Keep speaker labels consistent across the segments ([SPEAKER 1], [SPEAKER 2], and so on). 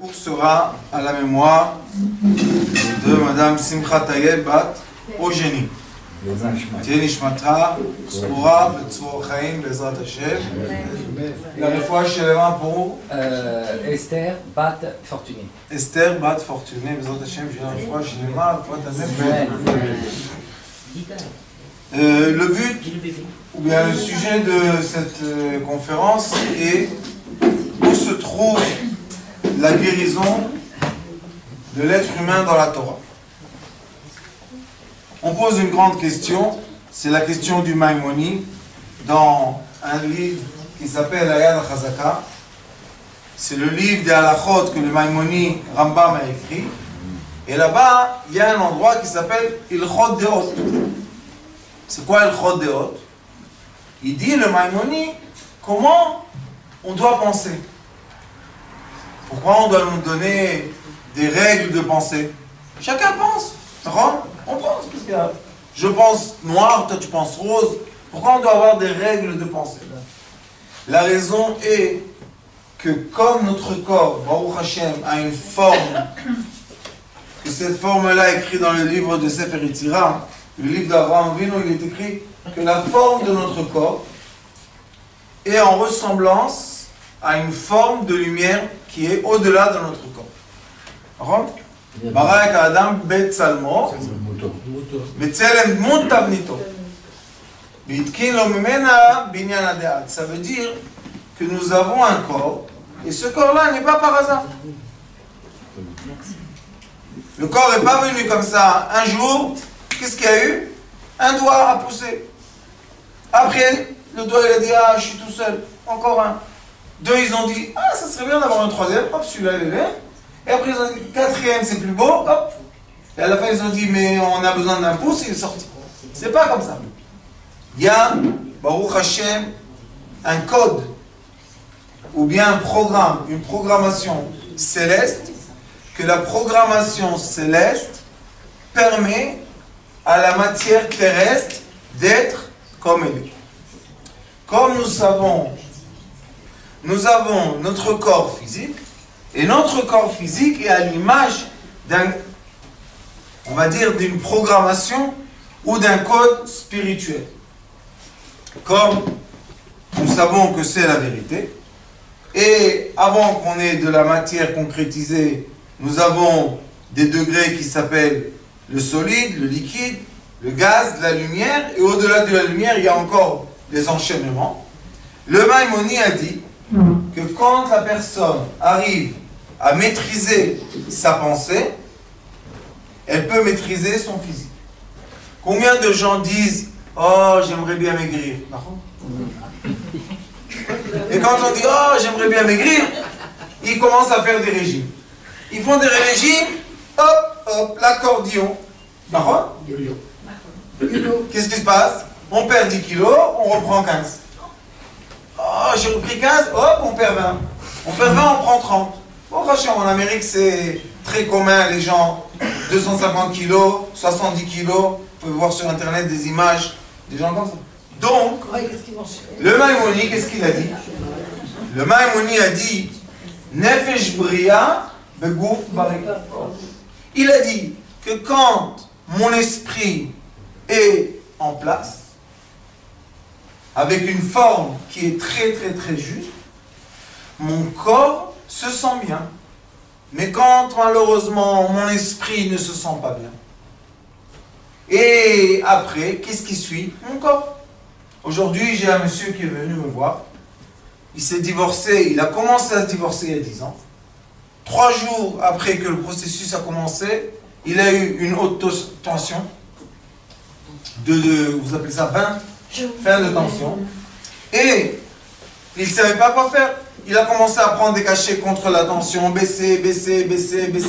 [SPEAKER 1] cours sera à la mémoire de Madame Simcha Tayeb Bat Ogeni. תהיה נשמתה צרורה בצרור חיים בעזרת השם. לרפואה שלמה pour
[SPEAKER 2] Esther Bat Fortuné.
[SPEAKER 1] Esther Bat Fortuné בעזרת השם, שיהיה רפואה שלמה, רפואת הנפש. Le but, ou bien le sujet de cette conférence est où se trouve la guérison de l'être humain dans la Torah. On pose une grande question, c'est la question du Maïmonide, dans un livre qui s'appelle Ayad HaChazaka. C'est le livre des halachot que le Maïmonide Rambam a écrit. Et là-bas, il y a un endroit qui s'appelle Ilchot Deot. C'est quoi Ilchot Deot? Il dit, le Maïmonide, comment on doit penser. Pourquoi on doit nous donner des règles de pensée? Chacun pense. On pense. Je pense noir, toi tu penses rose. Pourquoi on doit avoir des règles de pensée? La raison est que comme notre corps, Baruch Hashem, a une forme, que cette forme-là est écrite dans le livre de Sefer Yetzira, le livre d'Avraham Avinu, il est écrit que la forme de notre corps est en ressemblance à une forme de lumière qui est au-delà de notre corps. Barak Adam Betzalmo, Betzelem Dmut Tavnito, Bitkin Lo Mimena Binyan Adeat. Ça veut dire que nous avons un corps, et ce corps-là n'est pas par hasard. Le corps n'est pas venu comme ça. Un jour, qu'est-ce qu'il y a eu? Un doigt a poussé. Après, le doigt il a dit, ah, je suis tout seul. Encore un. Deux, ils ont dit, ah, ça serait bien d'avoir un troisième. Hop, celui-là, il est là. Et après, ils ont dit, quatrième, c'est plus beau. Hop. Et à la fin, ils ont dit, mais on a besoin d'un pouce, il est sorti. C'est pas comme ça. Il y a, Baruch Hashem, un code, ou bien un programme, une programmation céleste, que la programmation céleste permet à la matière terrestre d'être comme elle est. Comme nous avons notre corps physique, et notre corps physique est à l'image d'un, on va dire, d'une programmation ou d'un code spirituel. Comme nous savons que c'est la vérité, et avant qu'on ait de la matière concrétisée, nous avons des degrés qui s'appellent le solide, le liquide, le gaz, la lumière, et au-delà de la lumière, il y a encore des enchaînements. Le Maïmonide a dit que quand la personne arrive à maîtriser sa pensée, elle peut maîtriser son physique. Combien de gens disent « Oh, j'aimerais bien maigrir ». Et quand on dit « Oh, j'aimerais bien maigrir », ils commencent à faire des régimes. Ils font des régimes, hop, hop, l'accordéon. Qu'est-ce qui se passe? On perd 10 kilos, on reprend 15. Oh, j'ai repris 15, hop, on perd 20. On perd 20, on prend 30. Bon, franchement, en Amérique, c'est très commun, les gens, 250 kilos, 70 kilos. Vous pouvez voir sur Internet des images, des gens comme ça. Donc, le Maïmonide, qu'est-ce qu'il a dit? Le Maïmonide a dit, Nefesh Bria, Begouf Barik. Il a dit que quand mon esprit est en place, avec une forme qui est très très très juste, mon corps se sent bien. Mais quand malheureusement mon esprit ne se sent pas bien, et après, qu'est-ce qui suit? Mon corps. Aujourd'hui, j'ai un monsieur qui est venu me voir. Il s'est divorcé, il a commencé à se divorcer il y a 10 ans. 3 jours après que le processus a commencé, il a eu une haute tension. Vous appelez ça 20? Fin de tension. Et il ne savait pas quoi faire. Il a commencé à prendre des cachets contre la tension, baisser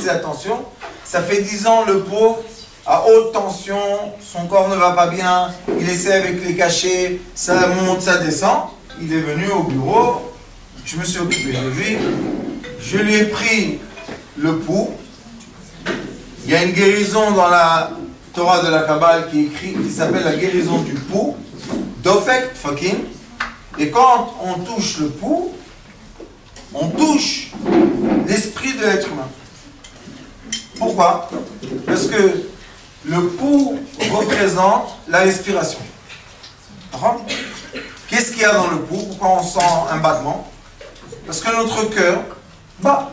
[SPEAKER 1] la tension. Ça fait 10 ans, le pauvre, à haute tension, son corps ne va pas bien, il essaie avec les cachets, ça monte, ça descend. Il est venu au bureau, je me suis occupé de lui, je lui ai pris le pouls. Il y a une guérison dans la Torah de la Kabbale qui s'appelle la guérison du pouls, d'Ofek Tfakin. Et quand on touche le pouls, on touche l'esprit de l'être Pourquoi? Parce que le pouls représente la respiration. Qu'est-ce qu'il y a dans le pouls? Pourquoi on sent un battement? Parce que notre cœur bat.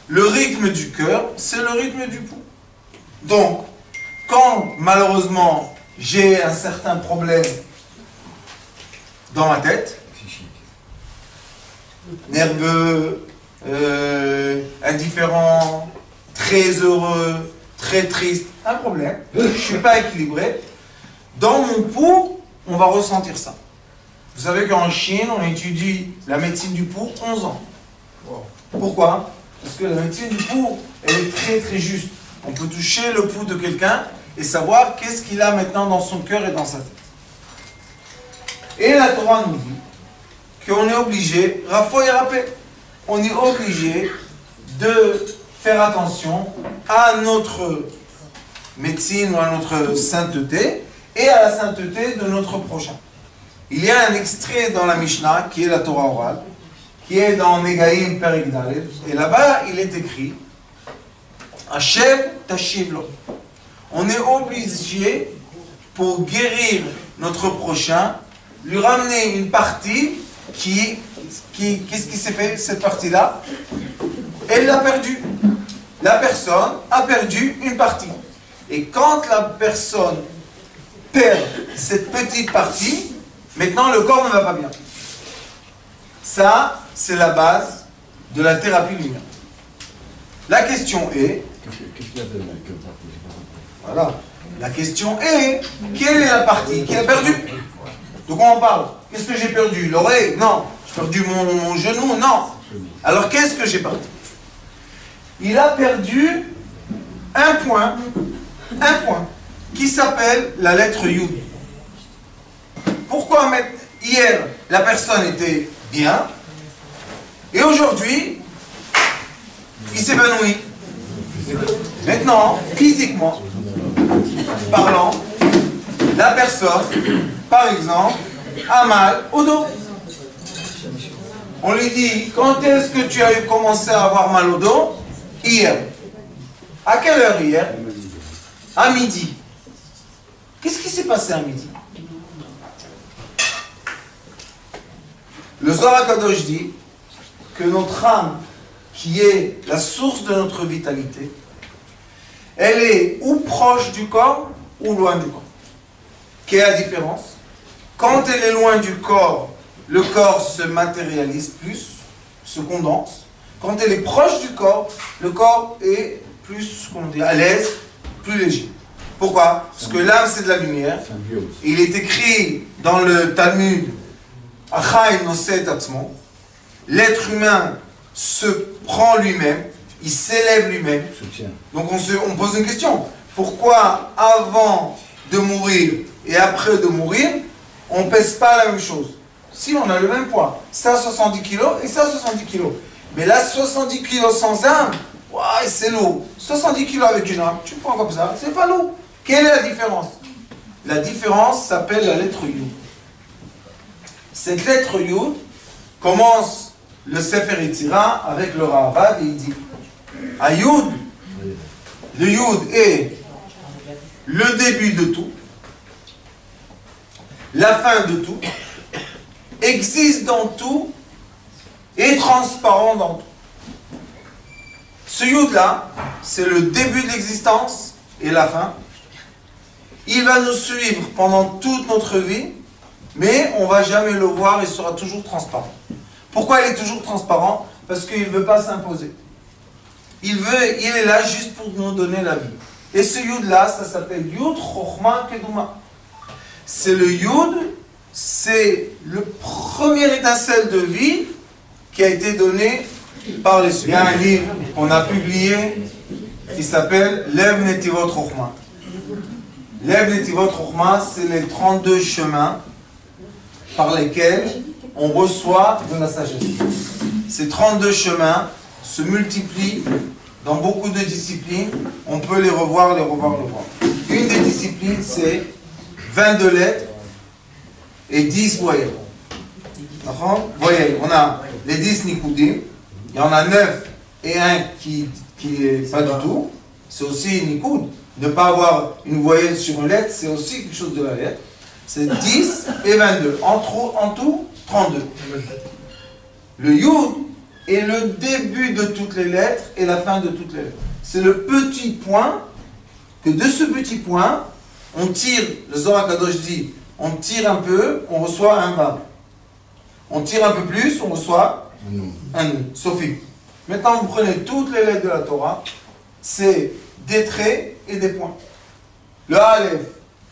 [SPEAKER 1] Le rythme du cœur, c'est le rythme du pouls. Donc, quand malheureusement j'ai un certain problème dans ma tête, nerveux, indifférent, très heureux, très triste, un problème, je ne suis pas équilibré, dans mon pouls, on va ressentir ça. Vous savez qu'en Chine, on étudie la médecine du pouls 11 ans. Pourquoi? Parce que la médecine du pouls, elle est très très juste. On peut toucher le pouls de quelqu'un et savoir qu'est-ce qu'il a maintenant dans son cœur et dans sa tête. Et la Torah nous dit qu'on est obligé, Rafa et Rapé, on est obligé de faire attention à notre médecine ou à notre sainteté et à la sainteté de notre prochain. Il y a un extrait dans la Mishnah qui est la Torah orale, qui est dans Negaïm Perek Dalet, et là-bas il est écrit Hashem tashiv lo. On est obligé, pour guérir notre prochain, lui ramener une partie qu'est-ce qui s'est fait, cette partie-là? Elle l'a perdue. La personne a perdu une partie. Et quand la personne perd cette petite partie, maintenant le corps ne va pas bien. Ça, c'est la base de la thérapie lumière. La question est... Voilà. La question est, quelle est la partie qu'il a perdue? De quoi on parle? Qu'est-ce que j'ai perdu? L'oreille? Non. J'ai perdu mon genou? Non. Alors qu'est-ce que j'ai perdu? Il a perdu un point, qui s'appelle la lettre Yud. Pourquoi hier, la personne était bien, et aujourd'hui, il s'évanouit. Maintenant, physiquement parlant, la personne, par exemple, a mal au dos. On lui dit, quand est-ce que tu as commencé à avoir mal au dos? Hier. À quelle heure hier? À midi. Qu'est-ce qui s'est passé à midi? Le Zohar HaKadosh dit que notre âme, qui est la source de notre vitalité, elle est ou proche du corps ou loin du corps. Quelle est la différence? Quand elle est loin du corps, le corps se matérialise plus, se condense. Quand elle est proche du corps, le corps est plus, comment dire, à l'aise, plus léger. Pourquoi? Parce que l'âme, c'est de la lumière. Il est écrit dans le Talmud, Achai noset atzmo, l'être humain se prend lui-même, il s'élève lui-même. Donc on pose une question. Pourquoi avant de mourir et après de mourir, on ne pèse pas la même chose? Si on a le même poids, ça 70 kg et ça 70 kg. Mais là 70 kg sans âme, ouais, c'est lourd. 70 kg avec une âme, tu prends comme ça, c'est pas lourd. Quelle est la différence? La différence s'appelle la lettre Yud. Cette lettre Yud commence le Sefer Yetzira avec le Ravad et il dit à Yud, le Yud est le début de tout, la fin de tout, existe dans tout et transparent dans tout. Ce Yud là, c'est le début de l'existence et la fin. Il va nous suivre pendant toute notre vie, mais on ne va jamais le voir, il sera toujours transparent. Pourquoi il est toujours transparent? Parce qu'il ne veut pas s'imposer. Il est là juste pour nous donner la vie. Et ce Yud là, ça s'appelle Yud Chochma Keduma. C'est le Yud, c'est le premier étincelle de vie qui a été donné par les cieux. Il y a un livre qu'on a publié qui s'appelle Lev Netivot Chochma. Lev Netivot Chochma, c'est les 32 chemins par lesquels on reçoit de la sagesse. Ces 32 chemins se multiplient dans beaucoup de disciplines. On peut les revoir. Une des disciplines, c'est 22 lettres et 10 voyelles. Voyelles. On a les 10 Nikudim, il y en a 9 et 1 qui n'est pas du tout. c'est aussi Nikoud. Ne pas avoir une voyelle sur une lettre, c'est aussi quelque chose de la lettre. C'est 10 et 22. En tout, 32. Le Yud est le début de toutes les lettres et la fin de toutes les lettres. C'est le petit point, que de ce petit point, on tire, le Zohar Kadosh dit, on tire un peu, on reçoit un Vav. On tire un peu plus, on reçoit un Nun. Sophie. Maintenant, vous prenez toutes les lettres de la Torah, c'est des traits et des points. Le Aleph,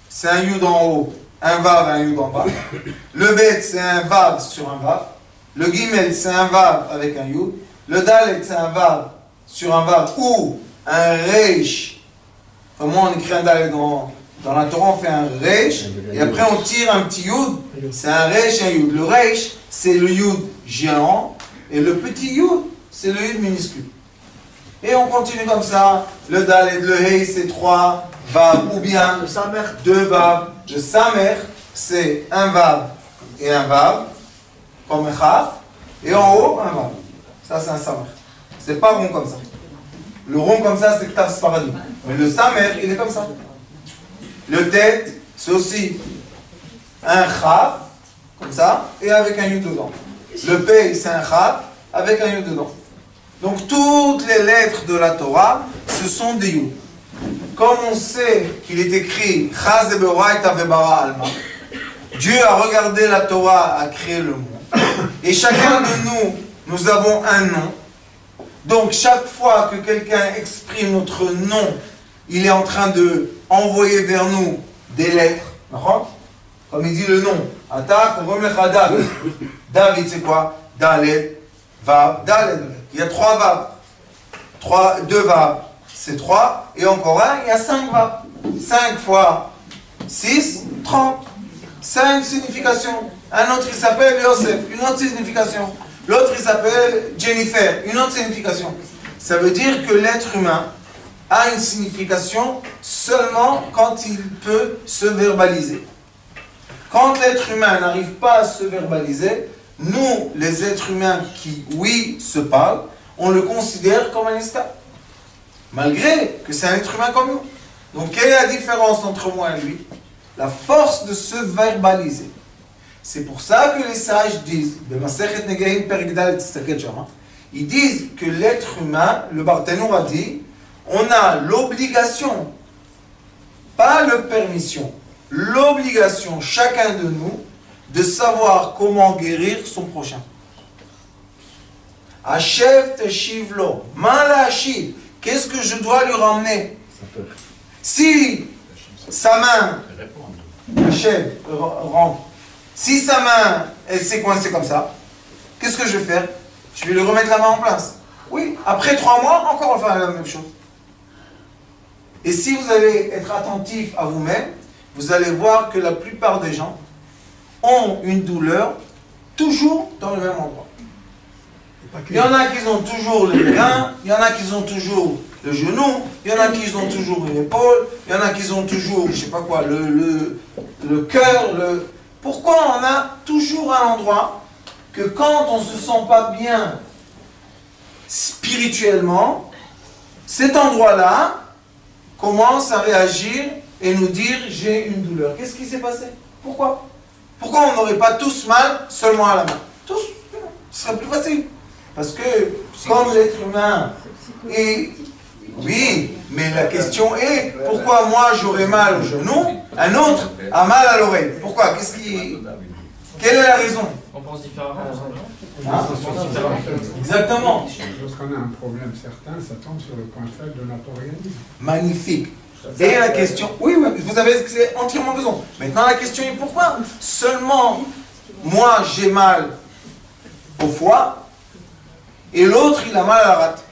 [SPEAKER 1] c'est un Yud en haut, un Vav et un Yud en bas. Le Bet, c'est un Vav sur un Vav. Le Gimel, c'est un Vav avec un Yud. Le Dalet, c'est un Vav sur un Vav ou un Reish. Comment on écrit un Dalet dans la Torah, on fait un Reish et après on tire un petit Yud. C'est un Reish et un Yud. Le Reish, c'est le Yud géant et le petit Yud, c'est le Yud minuscule. Et on continue comme ça. Le Dalet, le Hei, c'est 3 Vav ou bien 2 Vav. Le Samer, c'est un Vav et un Vav, comme un Chaf, et en haut, un Vav. Ça, c'est un Samer. C'est pas rond comme ça. Le rond comme ça, c'est le Tav Sfaradi. Mais le Samer, il est comme ça. Le Tête, c'est aussi un Chaf, comme ça, et avec un Yud dedans. Le Pei, c'est un Chaf, avec un Yud dedans. Donc, toutes les lettres de la Torah, ce sont des Yud. Comme on sait qu'il est écrit Chaz et Beoraita Vebara Alma, Dieu a regardé la Torah, a créé le monde. Et chacun de nous avons un nom. Donc chaque fois que quelqu'un exprime notre nom, il est en train de envoyer vers nous des lettres. Comme il dit le nom. Atak, Romlecha David. David, c'est quoi? Dalet, Vav, Dalet. Il y a 3 Vav. 2 Vav. C'est 3, et encore un, il y a 5 Vav. 5 fois 6, 30. 5 significations. Un autre, il s'appelle Yosef, une autre signification. L'autre, il s'appelle Jennifer, une autre signification. Ça veut dire que l'être humain a une signification seulement quand il peut se verbaliser. Quand l'être humain n'arrive pas à se verbaliser, nous, les êtres humains qui, oui, se parlent, on le considère comme un esclave. Malgré que c'est un être humain comme nous. Donc, quelle est la différence entre moi et lui? La force de se verbaliser. C'est pour ça que les sages disent, ils disent que l'être humain, le Barthénour a dit, on a l'obligation, pas la permission, l'obligation, chacun de nous, de savoir comment guérir son prochain. Achev teshivlo, mala achiv. Qu'est-ce que je dois lui ramener? Si sa main, Hachem, rentre, si sa main, elle s'est coincée comme ça, qu'est-ce que je vais faire? Je vais lui remettre la main en place. Oui, après 3 mois, encore on va faire la même chose. Et si vous allez être attentif à vous-même, vous allez voir que la plupart des gens ont une douleur toujours dans le même endroit. Il y en a qui ont toujours les reins, il y en a qui ont toujours le genou, il y en a qui ont toujours une épaule, il y en a qui ont toujours, je sais pas quoi, le cœur, Pourquoi on a toujours un endroit que quand on ne se sent pas bien spirituellement, cet endroit-là commence à réagir et nous dire j'ai une douleur. Qu'est-ce qui s'est passé? Pourquoi? Pourquoi on n'aurait pas tous mal seulement à la main? Tous, ce serait plus facile. Parce que comme l'être humain est... Oui, mais la question est, pourquoi moi j'aurais mal au genou, un autre a mal à l'oreille? Pourquoi? Quelle est la raison?
[SPEAKER 3] On pense différemment,
[SPEAKER 1] hein? Exactement.
[SPEAKER 4] Lorsqu'on a un problème certain, ça tombe sur le point faible de notre organisme.
[SPEAKER 1] Magnifique. Et la question, oui, vous avez entièrement raison. Maintenant la question est pourquoi seulement moi j'ai mal au foie et l'autre il a mal à la rate?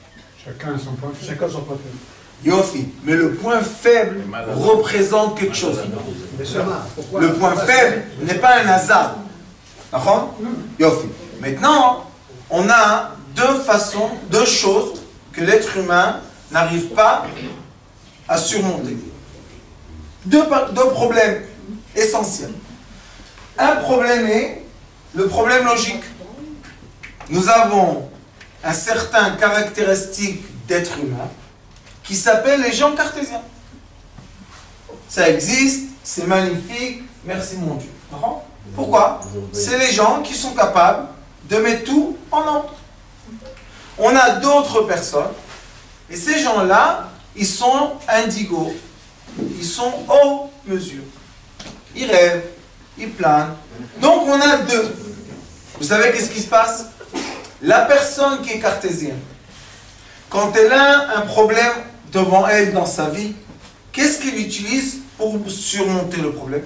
[SPEAKER 4] Chacun a son point faible.
[SPEAKER 5] Chacun son point faible.
[SPEAKER 1] Yofi, mais le point faible représente quelque chose. Le point faible n'est pas un hasard. D'accord? Yofi. Maintenant, on a 2 choses que l'être humain n'arrive pas à surmonter. 2 problèmes essentiels. Un problème est le problème logique. Nous avons un certain caractéristique d'être humain qui s'appellent les gens cartésiens. Ça existe, c'est magnifique, merci mon Dieu. Pourquoi? C'est les gens qui sont capables de mettre tout en ordre. On a d'autres personnes, et ces gens-là, ils sont indigos, ils sont haut mesure. Ils rêvent, ils planent. Donc on a deux. Vous savez qu'est-ce qui se passe? La personne qui est cartésienne, quand elle a un problème devant elle dans sa vie, qu'est-ce qu'elle utilise pour surmonter le problème?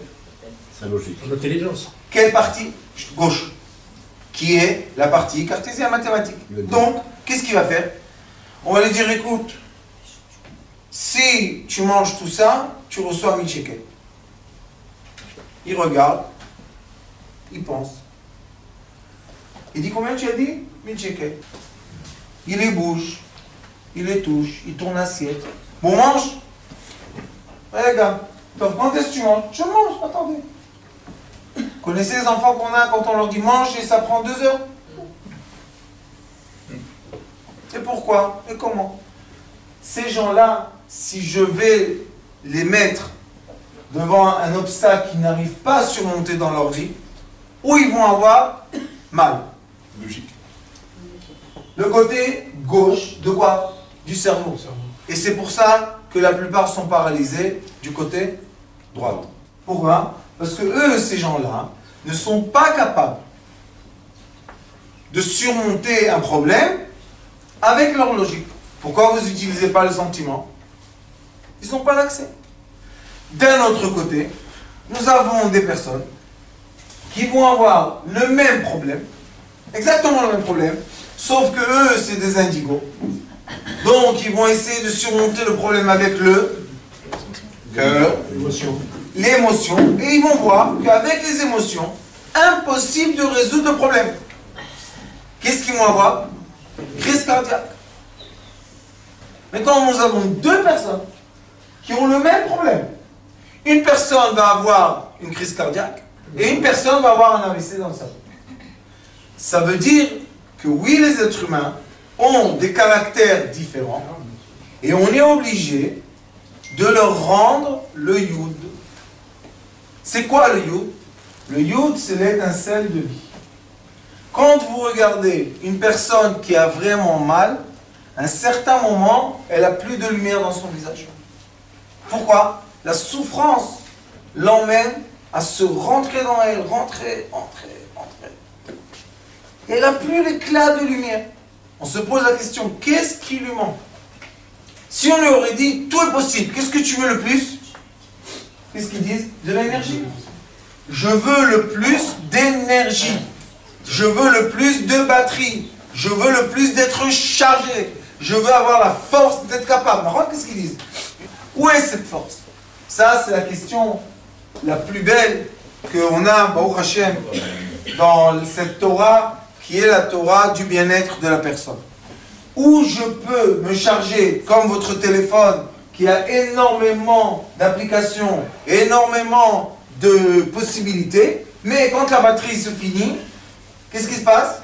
[SPEAKER 3] C'est logique.
[SPEAKER 2] L'intelligence.
[SPEAKER 1] Quelle partie? Gauche. Qui est la partie cartésienne mathématique. Donc, qu'est-ce qu'il va faire? On va lui dire, écoute, si tu manges tout ça, tu reçois 1000 shekels. Il regarde, il pense. Il dit, combien tu as dit? 1000 shekels. Il les bouge, il les touche, il tourne l'assiette. Bon, mange. Ouais, gars, quand est-ce que tu manges? Je mange, attendez. Vous connaissez les enfants qu'on a quand on leur dit mange et ça prend 2 heures? Et pourquoi? Et comment? Ces gens-là, si je vais les mettre devant un obstacle qu'ils n'arrivent pas à surmonter dans leur vie, où ils vont avoir mal.
[SPEAKER 3] Logique.
[SPEAKER 1] Le côté gauche de quoi? Du cerveau. Et c'est pour ça que la plupart sont paralysés du côté droit. Pourquoi? Parce que eux, ces gens-là, ne sont pas capables de surmonter un problème avec leur logique. Pourquoi vous n'utilisez pas le sentiment? Ils n'ont pas l'accès. D'un autre côté, nous avons des personnes qui vont avoir le même problème, exactement le même problème, sauf que eux, c'est des indigos. Donc, ils vont essayer de surmonter le problème avec le cœur, l'émotion, et ils vont voir qu'avec les émotions, impossible de résoudre le problème. Qu'est-ce qu'ils vont avoir? Crise cardiaque. Maintenant, nous avons deux personnes qui ont le même problème. Une personne va avoir une crise cardiaque et une personne va avoir un AVC dans le cerveau. Ça veut dire que oui, les êtres humains ont des caractères différents et on est obligé de leur rendre le Yud. C'est quoi le Yud? Le Yud, c'est l'étincelle de vie. Quand vous regardez une personne qui a vraiment mal, à un certain moment, elle n'a plus de lumière dans son visage. Pourquoi? La souffrance l'emmène à se rentrer dans elle, rentrer. Et elle n'a plus l'éclat de lumière. On se pose la question, qu'est-ce qui lui manque? Si on lui aurait dit, tout est possible, qu'est-ce que tu veux le plus? Qu'est-ce qu'ils disent? De l'énergie. Je veux le plus d'énergie. Je veux le plus de batterie. Je veux le plus d'être chargé. Je veux avoir la force d'être capable. Mais qu'est-ce qu'ils disent? Où est cette force? Ça, c'est la question la plus belle qu'on a, Baruch Hashem, dans cette Torah, qui est la Torah du bien-être de la personne. Où je peux me charger, comme votre téléphone, qui a énormément d'applications, énormément de possibilités, mais quand la batterie se finit, qu'est-ce qui se passe?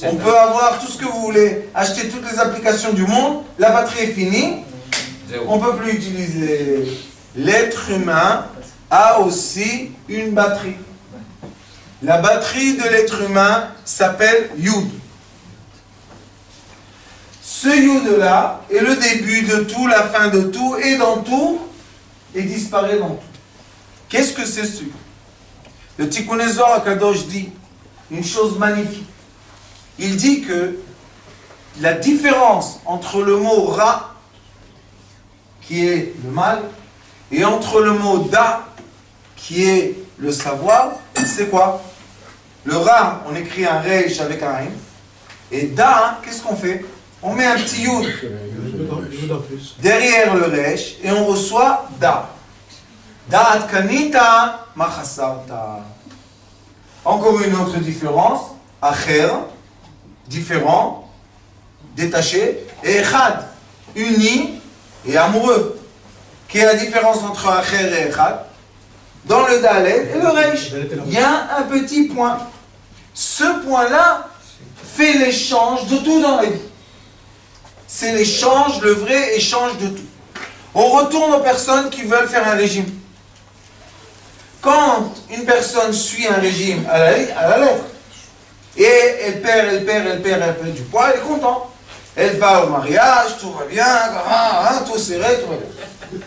[SPEAKER 1] On peut avoir tout ce que vous voulez, acheter toutes les applications du monde, la batterie est finie, on ne peut plus utiliser. L'être humain a aussi une batterie. La batterie de l'être humain s'appelle Yud. Ce Yud-là est le début de tout, la fin de tout, et dans tout, et disparaît dans tout. Qu'est-ce que c'est ce Yud? Le Tikkun Zohar HaKadosh dit une chose magnifique. Il dit que la différence entre le mot Ra, qui est le mal, et entre le mot Da, qui est le savoir, c'est quoi? Le Ra, on écrit un Reish avec un Ain, et Da, qu'est-ce qu'on fait? On met un petit Yud derrière le Reish, et on reçoit Da. Da'at kanita machasarta. Encore une autre différence, Acher, différent, détaché, et Echad, uni et amoureux. Quelle est la différence entre Acher et Echad? Dans le Dalet et le Reish, il y a un petit point. Ce point-là fait l'échange de tout dans la vie. c'est l'échange, le vrai échange de tout. On retourne aux personnes qui veulent faire un régime. Quand une personne suit un régime à la lettre, et elle perd du poids, elle est contente. Elle va au mariage, tout va bien, tout serré, tout va bien.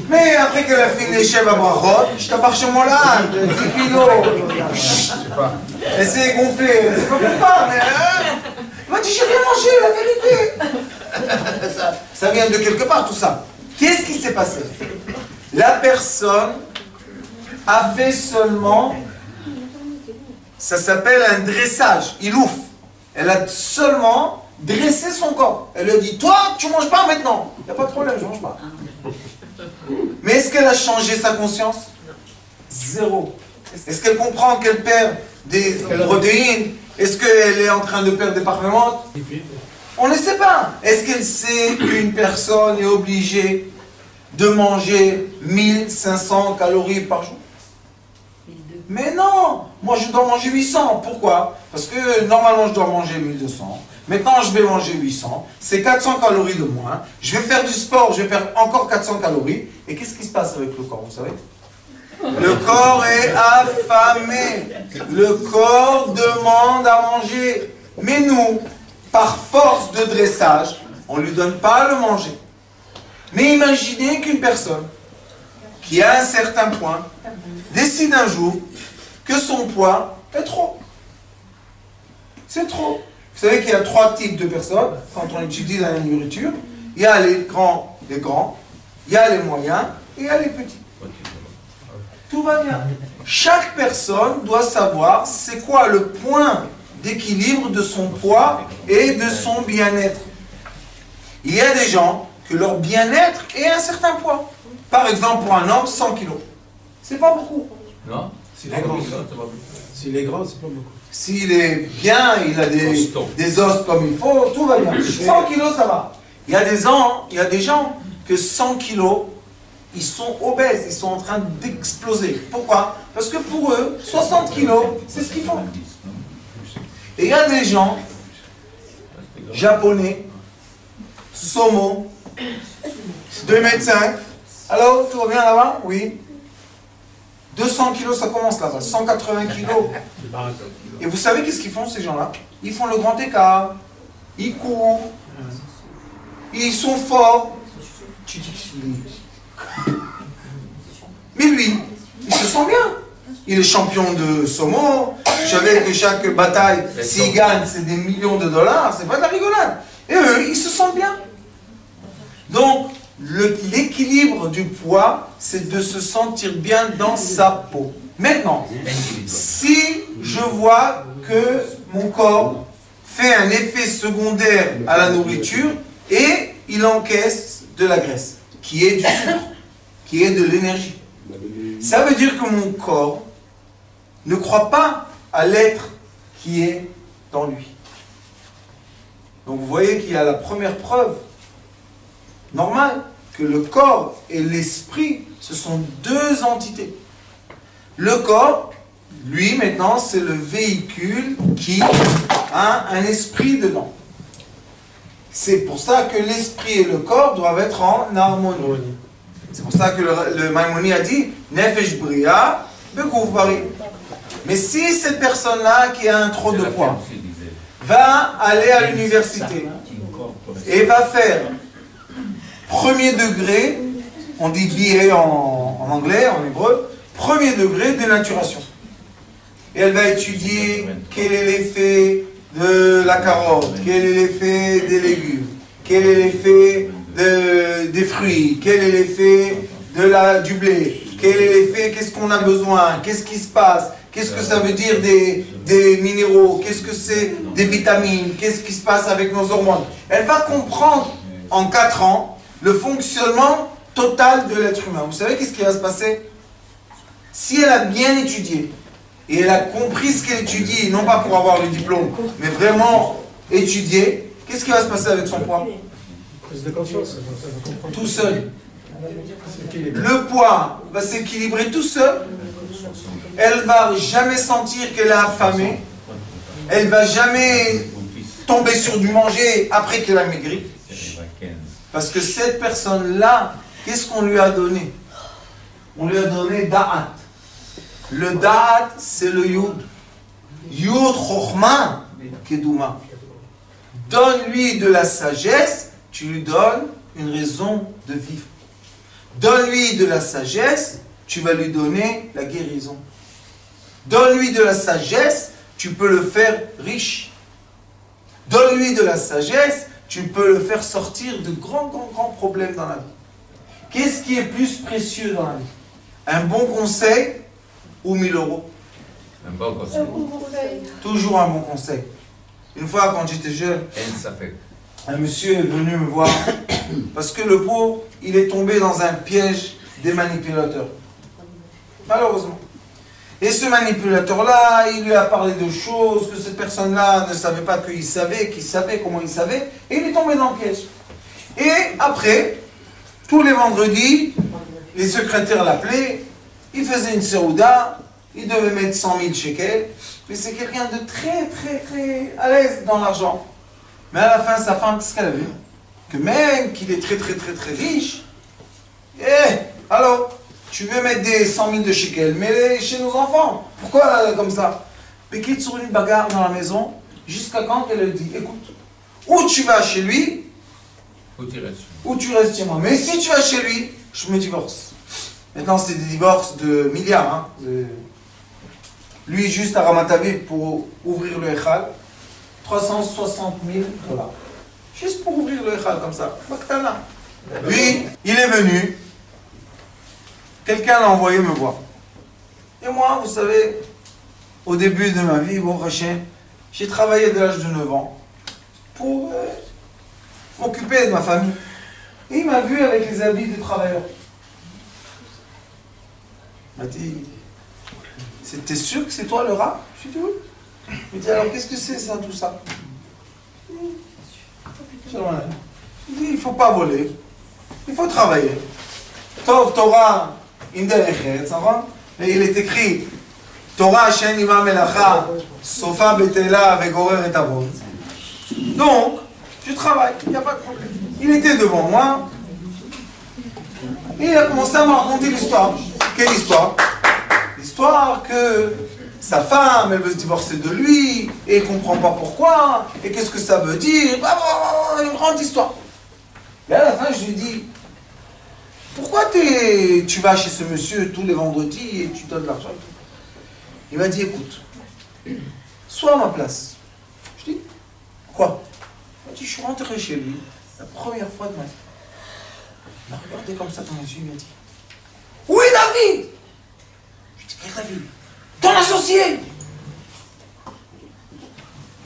[SPEAKER 1] Mais après qu'elle a fait les chèvres à brachot, je t'appartiens chez moi là, 10 kilos. Elle s'est gonflée, elle sait pas pourquoi, mais elle m'a dit j'ai rien mangé, la vérité. Ça vient de quelque part tout ça. Qu'est-ce qui s'est passé? La personne a fait seulement, ça s'appelle un dressage, ilouf. Elle a seulement dressé son corps. Elle lui a dit, toi, tu manges pas maintenant. Il n'y a pas de problème, je mange pas. Mais est-ce qu'elle a changé sa conscience? Zéro. Est-ce qu'elle comprend qu'elle perd des protéines? Est-ce qu'elle est en train de perdre des parfumants? On ne sait pas. Est-ce qu'elle sait qu'une personne est obligée de manger 1500 calories par jour? Mais non, moi je dois manger 800. Pourquoi? Parce que normalement je dois manger 1200. Maintenant je vais manger 800. C'est 400 calories de moins. Je vais faire du sport, je vais perdre encore 400 calories. Et qu'est-ce qui se passe avec le corps, vous savez? Le corps est affamé. Le corps demande à manger. Mais nous, par force de dressage, on ne lui donne pas à le manger. Mais imaginez qu'une personne qui a un certain point décide un jour que son poids est trop. C'est trop. Vous savez qu'il y a 3 types de personnes quand on étudie la nourriture. Il y a les grands, il y a les moyens et il y a les petits. Tout va bien. Chaque personne doit savoir c'est quoi le point d'équilibre de son poids et de son bien-être. Il y a des gens que leur bien-être est un certain poids. Par exemple, pour un homme, 100 kilos. C'est pas beaucoup.
[SPEAKER 3] Non?
[SPEAKER 4] S'il est grand, c'est pas beaucoup.
[SPEAKER 1] S'il est bien, il a des os comme il faut, tout va bien. 100 kilos, ça va. Il y a des gens que 100 kilos, ils sont obèses, ils sont en train d'exploser. Pourquoi? Parce que pour eux, 60 kilos, c'est ce qu'ils font. Et il y a des gens, japonais, Somo, 2,5 m. Alors, tout va bien là-bas? Oui. 200 kilos, ça commence là-bas. 180 kilos. Et vous savez qu'est-ce qu'ils font, ces gens-là? Ils font le grand écart. Ils courent. Ils sont forts. Tu dis mais lui, il se sent bien. Il est champion de Somo. Je savais que chaque bataille, s'il gagne, c'est des millions de dollars. C'est pas de la rigolade. Et eux, ils se sentent bien. Donc, l'équilibre du poids, c'est de se sentir bien dans sa peau. Maintenant, si je vois que mon corps fait un effet secondaire à la nourriture et il encaisse de la graisse, qui est du sucre, qui est de l'énergie, ça veut dire que mon corps ne croit pas à l'être qui est dans lui. Donc vous voyez qu'il y a la première preuve normale que le corps et l'esprit, ce sont 2 entités. Le corps, lui, maintenant, c'est le véhicule qui a un esprit dedans. C'est pour ça que l'esprit et le corps doivent être en harmonie. C'est pour ça que le Maïmonide a dit « Nefesh Bria, Bekouf Bari ». Mais si cette personne-là, qui a un trop de poids, va aller à l'université et va faire premier degré, on dit BA en anglais, en hébreu, premier degré de dénaturation. Et elle va étudier quel est l'effet de la carotte, quel est l'effet des légumes, quel est l'effet des fruits, quel est l'effet du blé, quel est l'effet, qu'est-ce qu'on a besoin, qu'est-ce qui se passe, qu'est-ce que ça veut dire des minéraux, qu'est-ce que c'est des vitamines, qu'est-ce qui se passe avec nos hormones. Elle va comprendre en 4 ans le fonctionnement total de l'être humain. Vous savez qu'est-ce qui va se passer? Si elle a bien étudié, et elle a compris ce qu'elle étudie, non pas pour avoir le diplôme, mais vraiment étudier, qu'est-ce qui va se passer avec son poids?
[SPEAKER 4] Prise de conscience,
[SPEAKER 1] Tout seul. Le poids va s'équilibrer tout seul. Elle va jamais sentir qu'elle est affamée. Elle va jamais tomber sur du manger après qu'elle a maigri. Parce que cette personne-là, qu'est-ce qu'on lui a donné? On lui a donné da'at. Le da'at, c'est le yud. Yud chokhma keduma. Donne-lui de la sagesse, tu lui donnes une raison de vivre. Donne-lui de la sagesse, tu vas lui donner la guérison. Donne-lui de la sagesse, tu peux le faire riche. Donne-lui de la sagesse, tu peux le faire sortir de grands problèmes dans la vie. Qu'est-ce qui est plus précieux dans la vie? Un bon conseil ou 1000 euros?
[SPEAKER 2] Un bon conseil.
[SPEAKER 1] Toujours un bon conseil. Une fois, quand j'étais jeune, un monsieur est venu me voir parce que le pauvre, il est tombé dans un piège des manipulateurs. Malheureusement. Et ce manipulateur-là, il lui a parlé de choses que cette personne-là ne savait pas qu'il savait comment il savait, et il est tombé dans le piège. Et après, tous les vendredis, les secrétaires l'appelaient, il faisait une serouda, il devait mettre 100 000 shekels, mais c'est quelqu'un de très à l'aise dans l'argent. Mais à la fin, sa femme, qu'est-ce qu'elle a vu? Que même qu'il est très riche, alors, tu veux mettre des 100 000 de shekels, mais chez nos enfants. Pourquoi comme ça? Mais qu'il sur une bagarre dans la maison, jusqu'à quand elle dit, écoute, ou tu vas chez lui, ou tu restes chez moi. Mais si tu vas chez lui, je me divorce. Maintenant, c'est des divorces de milliards. Hein, Lui, juste à Ramat Aviv pour ouvrir le Echal, 360 000 $. Juste pour ouvrir le Echal comme ça. Lui, il est venu. Quelqu'un l'a envoyé me voir. Et moi, vous savez, au début de ma vie, bon, j'ai travaillé dès l'âge de 9 ans pour m'occuper de ma famille. Et il m'a vu avec les habits de travailleurs. Il m'a dit, t'es sûr que c'est toi le rat? Je lui ai dit oui. Il m'a dit, alors qu'est-ce que c'est ça, tout ça? Il dit, il ne faut pas voler, il faut travailler. Tov Torah. Et il est écrit Torah Shen Ima Melacha Sofa Betela Vegorer et Avot. Donc, je travaille, il n'y a pas de problème. Il était devant moi et il a commencé à me raconter l'histoire. Quelle histoire? L'histoire que sa femme, elle veut se divorcer de lui et il ne comprend pas pourquoi et qu'est-ce que ça veut dire. Une grande histoire. Et à la fin, je lui dis, pourquoi tu vas chez ce monsieur tous les vendredis et tu donnes de l'argent? Il m'a dit, écoute, sois à ma place. Je dis, quoi? Il m'a dit, je suis rentré chez lui, la première fois de ma vie. Il m'a regardé comme ça dans les yeux, il m'a dit, où est David? Je dis, quel David? Ton associé!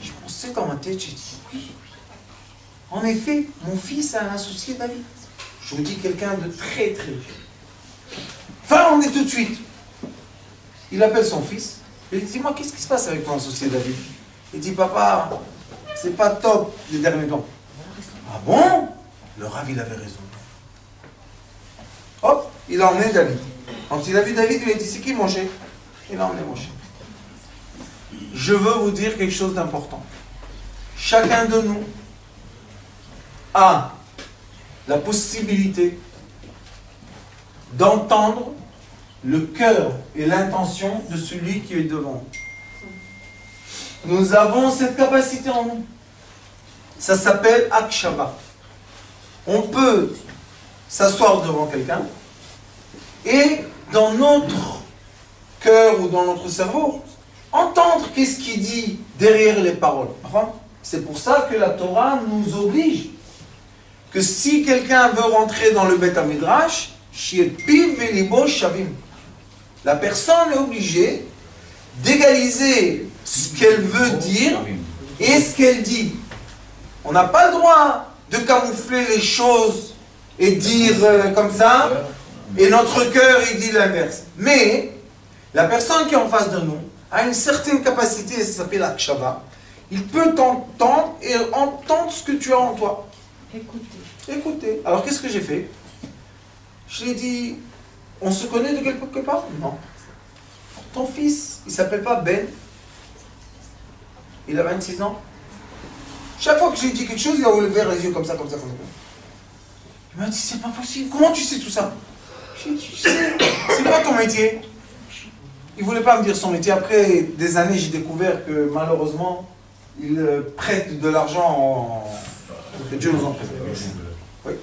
[SPEAKER 1] Je pensais dans ma tête, j'ai dit, oui. En effet, mon fils a un associé David. Je vous dis quelqu'un de très riche. Enfin, on est tout de suite. Il appelle son fils. Il dit, dis-moi, qu'est-ce qui se passe avec ton associé David? Il dit, papa, c'est pas top les derniers temps. Ah bon? Le Rav, il avait raison. Hop, il a emmené David. Quand il a vu David, il lui a dit, c'est qui mon chef? Il a emmené mon chef. Je veux vous dire quelque chose d'important. Chacun de nous a la possibilité d'entendre le cœur et l'intention de celui qui est devant nous. Nous avons cette capacité en nous. Ça s'appelle Akshava. On peut s'asseoir devant quelqu'un et dans notre cœur ou dans notre cerveau entendre qu'est-ce qu'il dit derrière les paroles. Enfin, c'est pour ça que la Torah nous oblige que si quelqu'un veut rentrer dans le Beth HaMidrash, la personne est obligée d'égaliser ce qu'elle veut dire et ce qu'elle dit. On n'a pas le droit de camoufler les choses et dire comme ça, et notre cœur il dit l'inverse. Mais la personne qui est en face de nous a une certaine capacité, ça s'appelle Akshava. Il peut t'entendre et entendre ce que tu as en toi. Écoutez. Alors qu'est-ce que j'ai fait? Je lui ai dit, on se connaît de quelque part? Non. Ton fils, il s'appelle pas Ben? Il a 26 ans. Chaque fois que j'ai dit quelque chose, il a ouvert les yeux comme ça. Il m'a dit, c'est pas possible. Comment tu sais tout ça? J'ai dit, tu sais, c'est quoi ton métier? Il ne voulait pas me dire son métier. Après des années, j'ai découvert que malheureusement, il prête de l'argent que Dieu nous en préserve. Oui.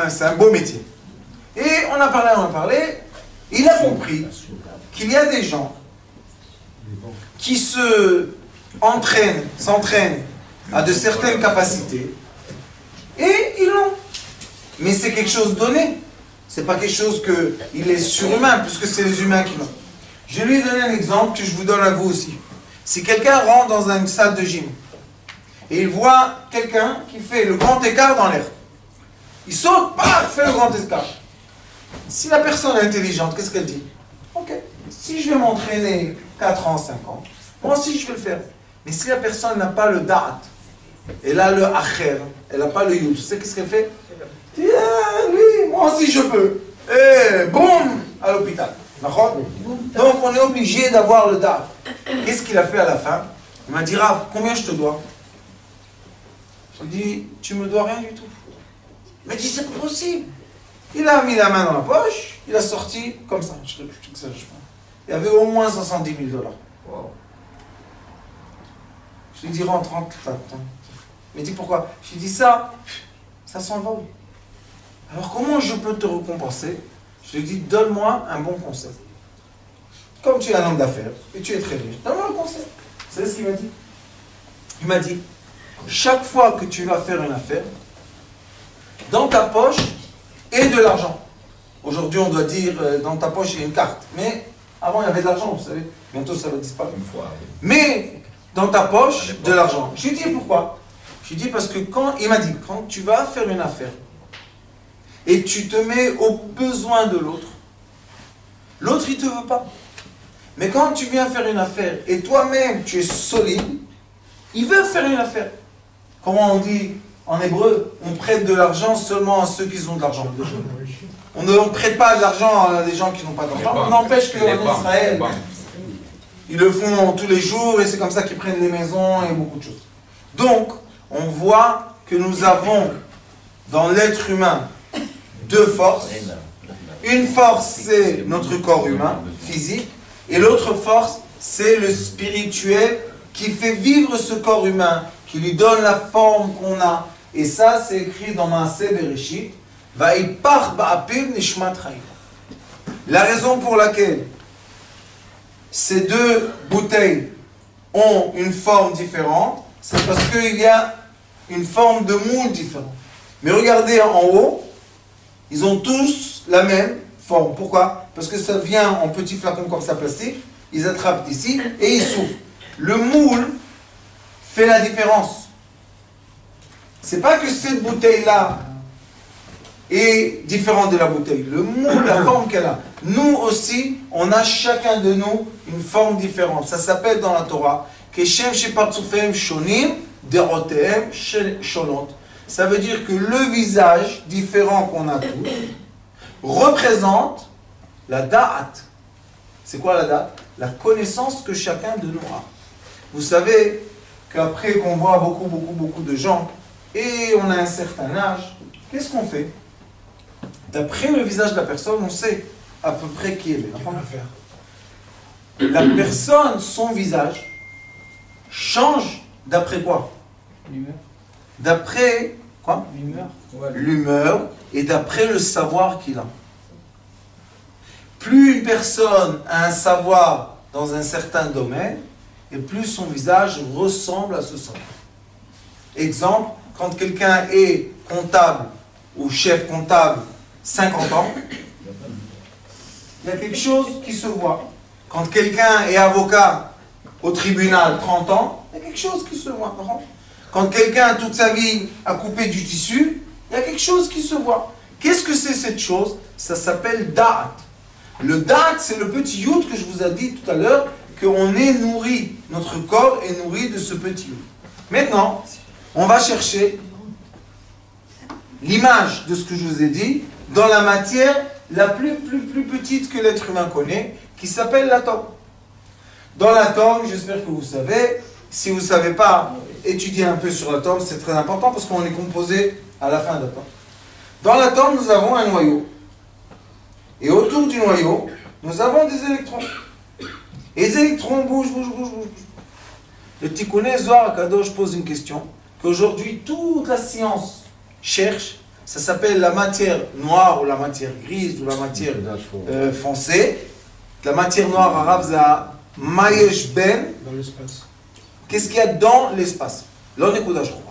[SPEAKER 1] C'est un beau métier. Et on a parlé. Il a compris qu'il y a des gens qui s'entraînent à de certaines capacités et ils l'ont. Mais c'est quelque chose donné. C'est pas quelque chose qu'il est surhumain, puisque c'est les humains qui l'ont. Je lui ai donné un exemple que je vous donne à vous aussi. Si quelqu'un rentre dans une salle de gym et il voit quelqu'un qui fait le grand écart dans l'air, il saute, fait le grand écart. Si la personne est intelligente, qu'est-ce qu'elle dit? Ok, si je vais m'entraîner 4 ans, 5 ans, moi aussi je vais le faire. Mais si la personne n'a pas le da'at, elle a le acher, elle n'a pas le yud, tu sais qu'est-ce qu'elle fait? Elle dit, oui, moi aussi je peux. Et boum, à l'hôpital. Donc on est obligé d'avoir le da'at. Qu'est-ce qu'il a fait à la fin? Il m'a dit, Rav, combien je te dois? Je lui ai dit, tu me dois rien du tout. Il m'a dit, c'est pas possible. Il a mis la main dans la poche, il a sorti comme ça. Il y avait au moins 70 000 $. Wow. Je lui ai dit, rentre. Il m'a dit, pourquoi? Je lui ai dit, ça s'envole. Alors comment je peux te récompenser? Je lui ai dit, donne-moi un bon conseil. Comme tu es un homme d'affaires et tu es très riche, donne-moi un conseil. Vous savez ce qu'il m'a dit? Il m'a dit, chaque fois que tu vas faire une affaire, dans ta poche et de l'argent. Aujourd'hui, on doit dire, dans ta poche, il y a une carte. Mais avant, il y avait de l'argent, vous savez. Bientôt, ça va disparaître. Mais dans ta poche, de l'argent. Je lui ai dit, pourquoi? Je lui ai dit, parce que il m'a dit, quand tu vas faire une affaire, et tu te mets aux besoins de l'autre, l'autre, il ne te veut pas. Mais quand tu viens faire une affaire, et toi-même, tu es solide, il veut faire une affaire. Comment on dit en hébreu? On prête de l'argent seulement à ceux qui ont de l'argent. On ne prête pas de l'argent à des gens qui n'ont pas d'argent. On n'empêche qu'en Israël, ils le font tous les jours, et c'est comme ça qu'ils prennent des maisons et beaucoup de choses. Donc, on voit que nous avons dans l'être humain deux forces. Une force, c'est notre corps humain, physique, et l'autre force, c'est le spirituel qui fait vivre ce corps humain, qui lui donne la forme qu'on a. Et ça, c'est écrit dans Maaseh Bereshit. La raison pour laquelle ces deux bouteilles ont une forme différente, c'est parce qu'il y a une forme de moule différente. Mais regardez en haut, ils ont tous la même forme. Pourquoi? Parce que ça vient en petits flacons comme ça plastique, ils attrapent ici et ils s'ouvrent. Le moule fait la différence. C'est pas que cette bouteille-là est différente de la bouteille. Le moule, la forme qu'elle a. Nous aussi, on a chacun de nous une forme différente. Ça s'appelle dans la Torah Keshem shepartzufem shonim derotehem shonot. Ça veut dire que le visage différent qu'on a tous représente la da'at. C'est quoi la da'at? La connaissance que chacun de nous a. Vous savez qu'après qu'on voit beaucoup de gens et on a un certain âge, qu'est-ce qu'on fait? D'après le visage de la personne, on sait à peu près qui elle est. La personne, son visage, change d'après quoi?
[SPEAKER 2] L'humeur.
[SPEAKER 1] D'après quoi?
[SPEAKER 2] L'humeur.
[SPEAKER 1] L'humeur et d'après le savoir qu'il a. Plus une personne a un savoir dans un certain domaine, et plus son visage ressemble à ce savoir. Exemple, quand quelqu'un est comptable ou chef comptable 50 ans, il y a quelque chose qui se voit. Quand quelqu'un est avocat au tribunal 30 ans, il y a quelque chose qui se voit. Quand quelqu'un toute sa vie a coupé du tissu, il y a quelque chose qui se voit. Qu'est-ce que c'est cette chose? Ça s'appelle da'at. Le da'at, c'est le petit yud que je vous ai dit tout à l'heure, qu'on est nourri, notre corps est nourri de ce petit yud. Maintenant, on va chercher l'image de ce que je vous ai dit dans la matière la plus petite que l'être humain connaît, qui s'appelle l'atome. Dans l'atome, j'espère que vous savez, si vous ne savez pas, étudier un peu sur l'atome, c'est très important parce qu'on est composé à la fin d'atomes. Dans l'atome, nous avons un noyau. Et autour du noyau, nous avons des électrons. Et les électrons bougent. Le Tikkuné Zohar Kadosh pose une question qu'aujourd'hui toute la science cherche. Ça s'appelle la matière noire ou la matière grise ou la matière foncée. La matière noire arabe, c'est Mayesh Ben.
[SPEAKER 5] Dans l'espace.
[SPEAKER 1] Qu'est-ce qu'il y a dans l'espace? Là, on est je crois.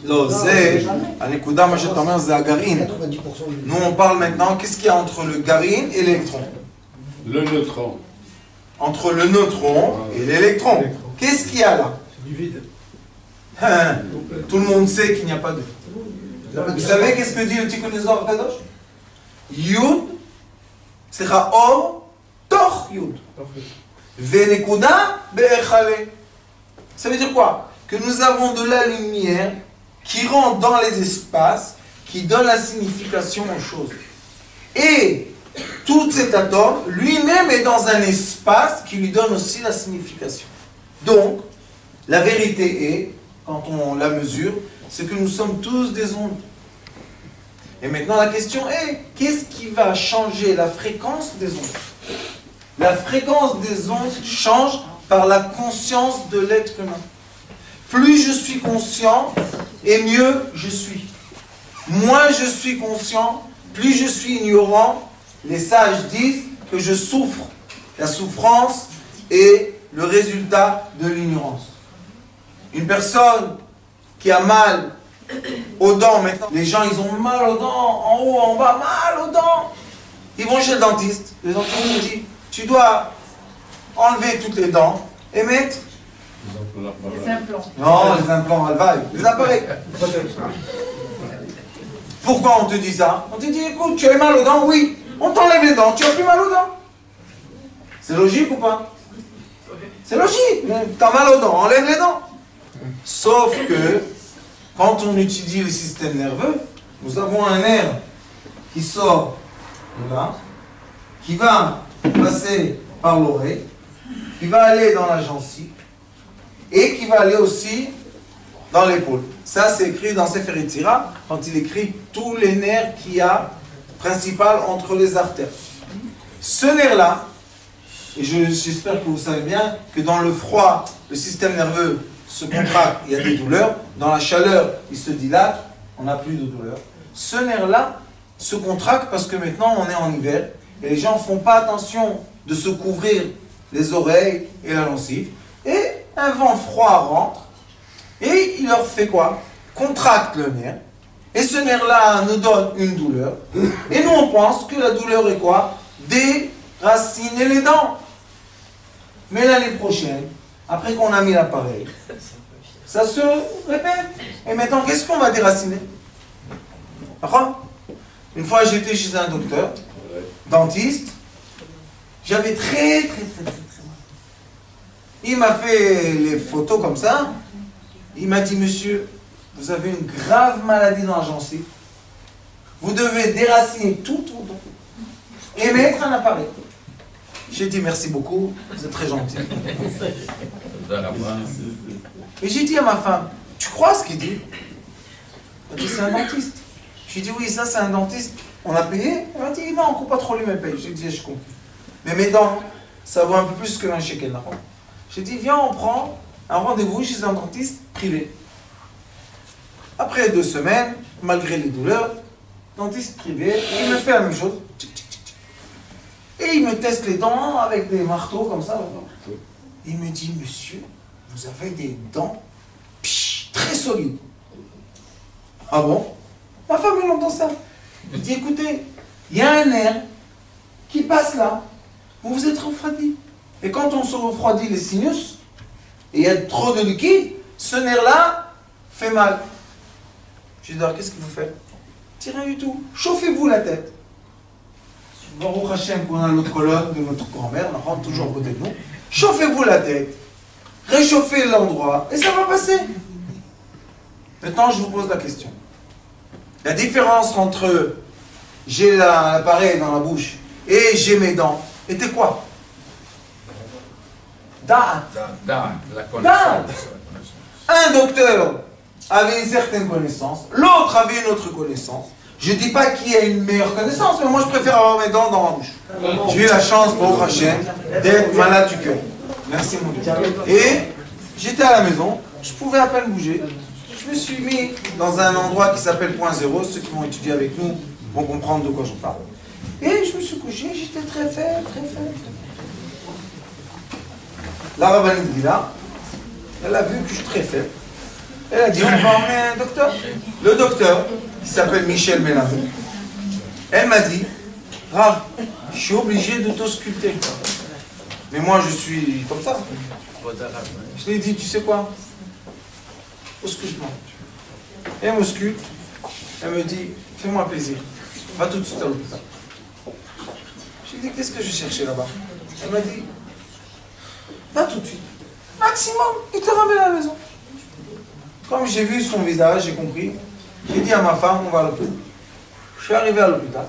[SPEAKER 1] לא, זה, הנקודה, מה שאתה אומר, זה הגרעין. Nous, on parle maintenant, qu'est-ce qu'il y a entre le garine et l'électron?
[SPEAKER 3] Le neutron.
[SPEAKER 1] Entre le neutron et l'électron. Qu'est-ce qu'il y a là?
[SPEAKER 5] Du vide.
[SPEAKER 1] Tout le monde sait qu'il n'y a pas de... Vous savez qu'est-ce que dit le Tikkuné Zohar Kadosh? Yud, c'est Or, Toch Yud. Venekuda Be'echale. Ça veut dire quoi? Que nous avons de la lumière qui rentre dans les espaces, qui donne la signification aux choses. Et tout cet atome, lui-même est dans un espace qui lui donne aussi la signification. Donc, la vérité est, quand on la mesure, c'est que nous sommes tous des ondes. Et maintenant la question est, qu'est-ce qui va changer la fréquence des ondes? La fréquence des ondes change par la conscience de l'être humain. Plus je suis conscient, et mieux je suis. Moins je suis conscient, plus je suis ignorant. Les sages disent que je souffre. La souffrance est le résultat de l'ignorance. Une personne qui a mal aux dents, maintenant, les gens ils ont mal aux dents, en haut, en bas, mal aux dents. Ils vont chez le dentiste. Le dentiste lui dit, tu dois enlever toutes les dents et mettre...
[SPEAKER 6] Les implants.
[SPEAKER 1] Non, les implants, les appareils. Pourquoi on te dit ça? On te dit, écoute, tu as mal aux dents, oui. On t'enlève les dents, tu as plus mal aux dents. C'est logique ou pas? C'est logique. Tu as mal aux dents, enlève les dents. Sauf que, quand on étudie le système nerveux, nous avons un nerf qui sort de là, qui va passer par l'oreille, qui va aller dans la gencive, et qui va aller aussi dans l'épaule. Ça, c'est écrit dans Sefer Yetzira, quand il écrit tous les nerfs qu'il y a principal entre les artères. Ce nerf-là, et j'espère que vous savez bien que dans le froid, le système nerveux se contracte, il y a des douleurs. Dans la chaleur, il se dilate, on n'a plus de douleur. Ce nerf-là se contracte parce que maintenant, on est en hiver, et les gens ne font pas attention de se couvrir les oreilles et la gencive. Et un vent froid rentre, et il leur fait quoi? Contracte le nerf, et ce nerf-là nous donne une douleur, et nous on pense que la douleur est quoi? Déraciner les dents. Mais l'année prochaine, après qu'on a mis l'appareil, ça se répète. Et maintenant, qu'est-ce qu'on va déraciner? Une fois j'étais chez un docteur, dentiste, j'avais très mal. Il m'a fait les photos comme ça. Il m'a dit, monsieur, vous avez une grave maladie dans la gencive. Vous devez déraciner tout dents et mettre un appareil. J'ai dit, merci beaucoup, vous êtes très gentil. Et j'ai dit à ma femme, tu crois ce qu'il dit? Elle m'a dit, c'est un dentiste. J'ai dit, oui, ça c'est un dentiste. On a payé? Elle m'a dit, non, on ne coupe pas trop lui, mais paye. J'ai dit, je comprends. Mais mes dents, ça vaut un peu plus qu'un shekel. J'ai dit, viens, on prend un rendez-vous chez un dentiste privé. Après 2 semaines, malgré les douleurs, dentiste privé, il me fait la même chose. Et il me teste les dents avec des marteaux comme ça. Il me dit, monsieur, vous avez des dents très solides. Ah bon? Ma femme, elle entend ça. Il dit, écoutez, il y a un nerf qui passe là. Vous vous êtes refroidi. Et quand on se refroidit les sinus, et il y a trop de liquide, ce nerf-là fait mal. Je dis, alors qu'est-ce que vous faites? Rien du tout. Chauffez-vous la tête. Baruch Hashem, qu'on a l'autre colonne de notre grand-mère, on rentre toujours à côté de nous. Chauffez-vous la tête. Réchauffez l'endroit, et ça va passer. Maintenant, je vous pose la question. La différence entre j'ai l'appareil dans la bouche et j'ai mes dents était quoi? Da'at.
[SPEAKER 2] La connaissance.
[SPEAKER 1] Un docteur avait une certaine connaissance, l'autre avait une autre connaissance. Je ne dis pas qui a une meilleure connaissance, mais moi je préfère avoir mes dents dans ma bouche. J'ai eu la chance, Baruch Hashem, d'être malade du cœur. Merci mon Dieu. Et j'étais à la maison, je pouvais à peine bouger. Je me suis mis dans un endroit qui s'appelle Point Zéro. Ceux qui vont étudier avec nous vont comprendre de quoi je parle. Et je me suis couché, j'étais très faible, très faible. La rabbinite Gila, elle a vu que je suis très faible. Elle a dit, on va emmener un docteur. Le docteur, qui s'appelle Michel Mélaveux, elle m'a dit, Rav, je suis obligé de t'ausculter. Mais moi, je suis comme ça. Je lui ai dit, tu sais quoi? Ausculte-moi. Elle m'ausculte. Elle me dit, fais-moi plaisir. Va tout de suite à l'hôpital. Je lui ai dit, qu'est-ce que je cherchais là-bas? Elle m'a dit, va tout de suite. Maximum, il te ramène à la maison. Comme j'ai vu son visage, j'ai compris. J'ai dit à ma femme, on va à l'hôpital. Je suis arrivé à l'hôpital.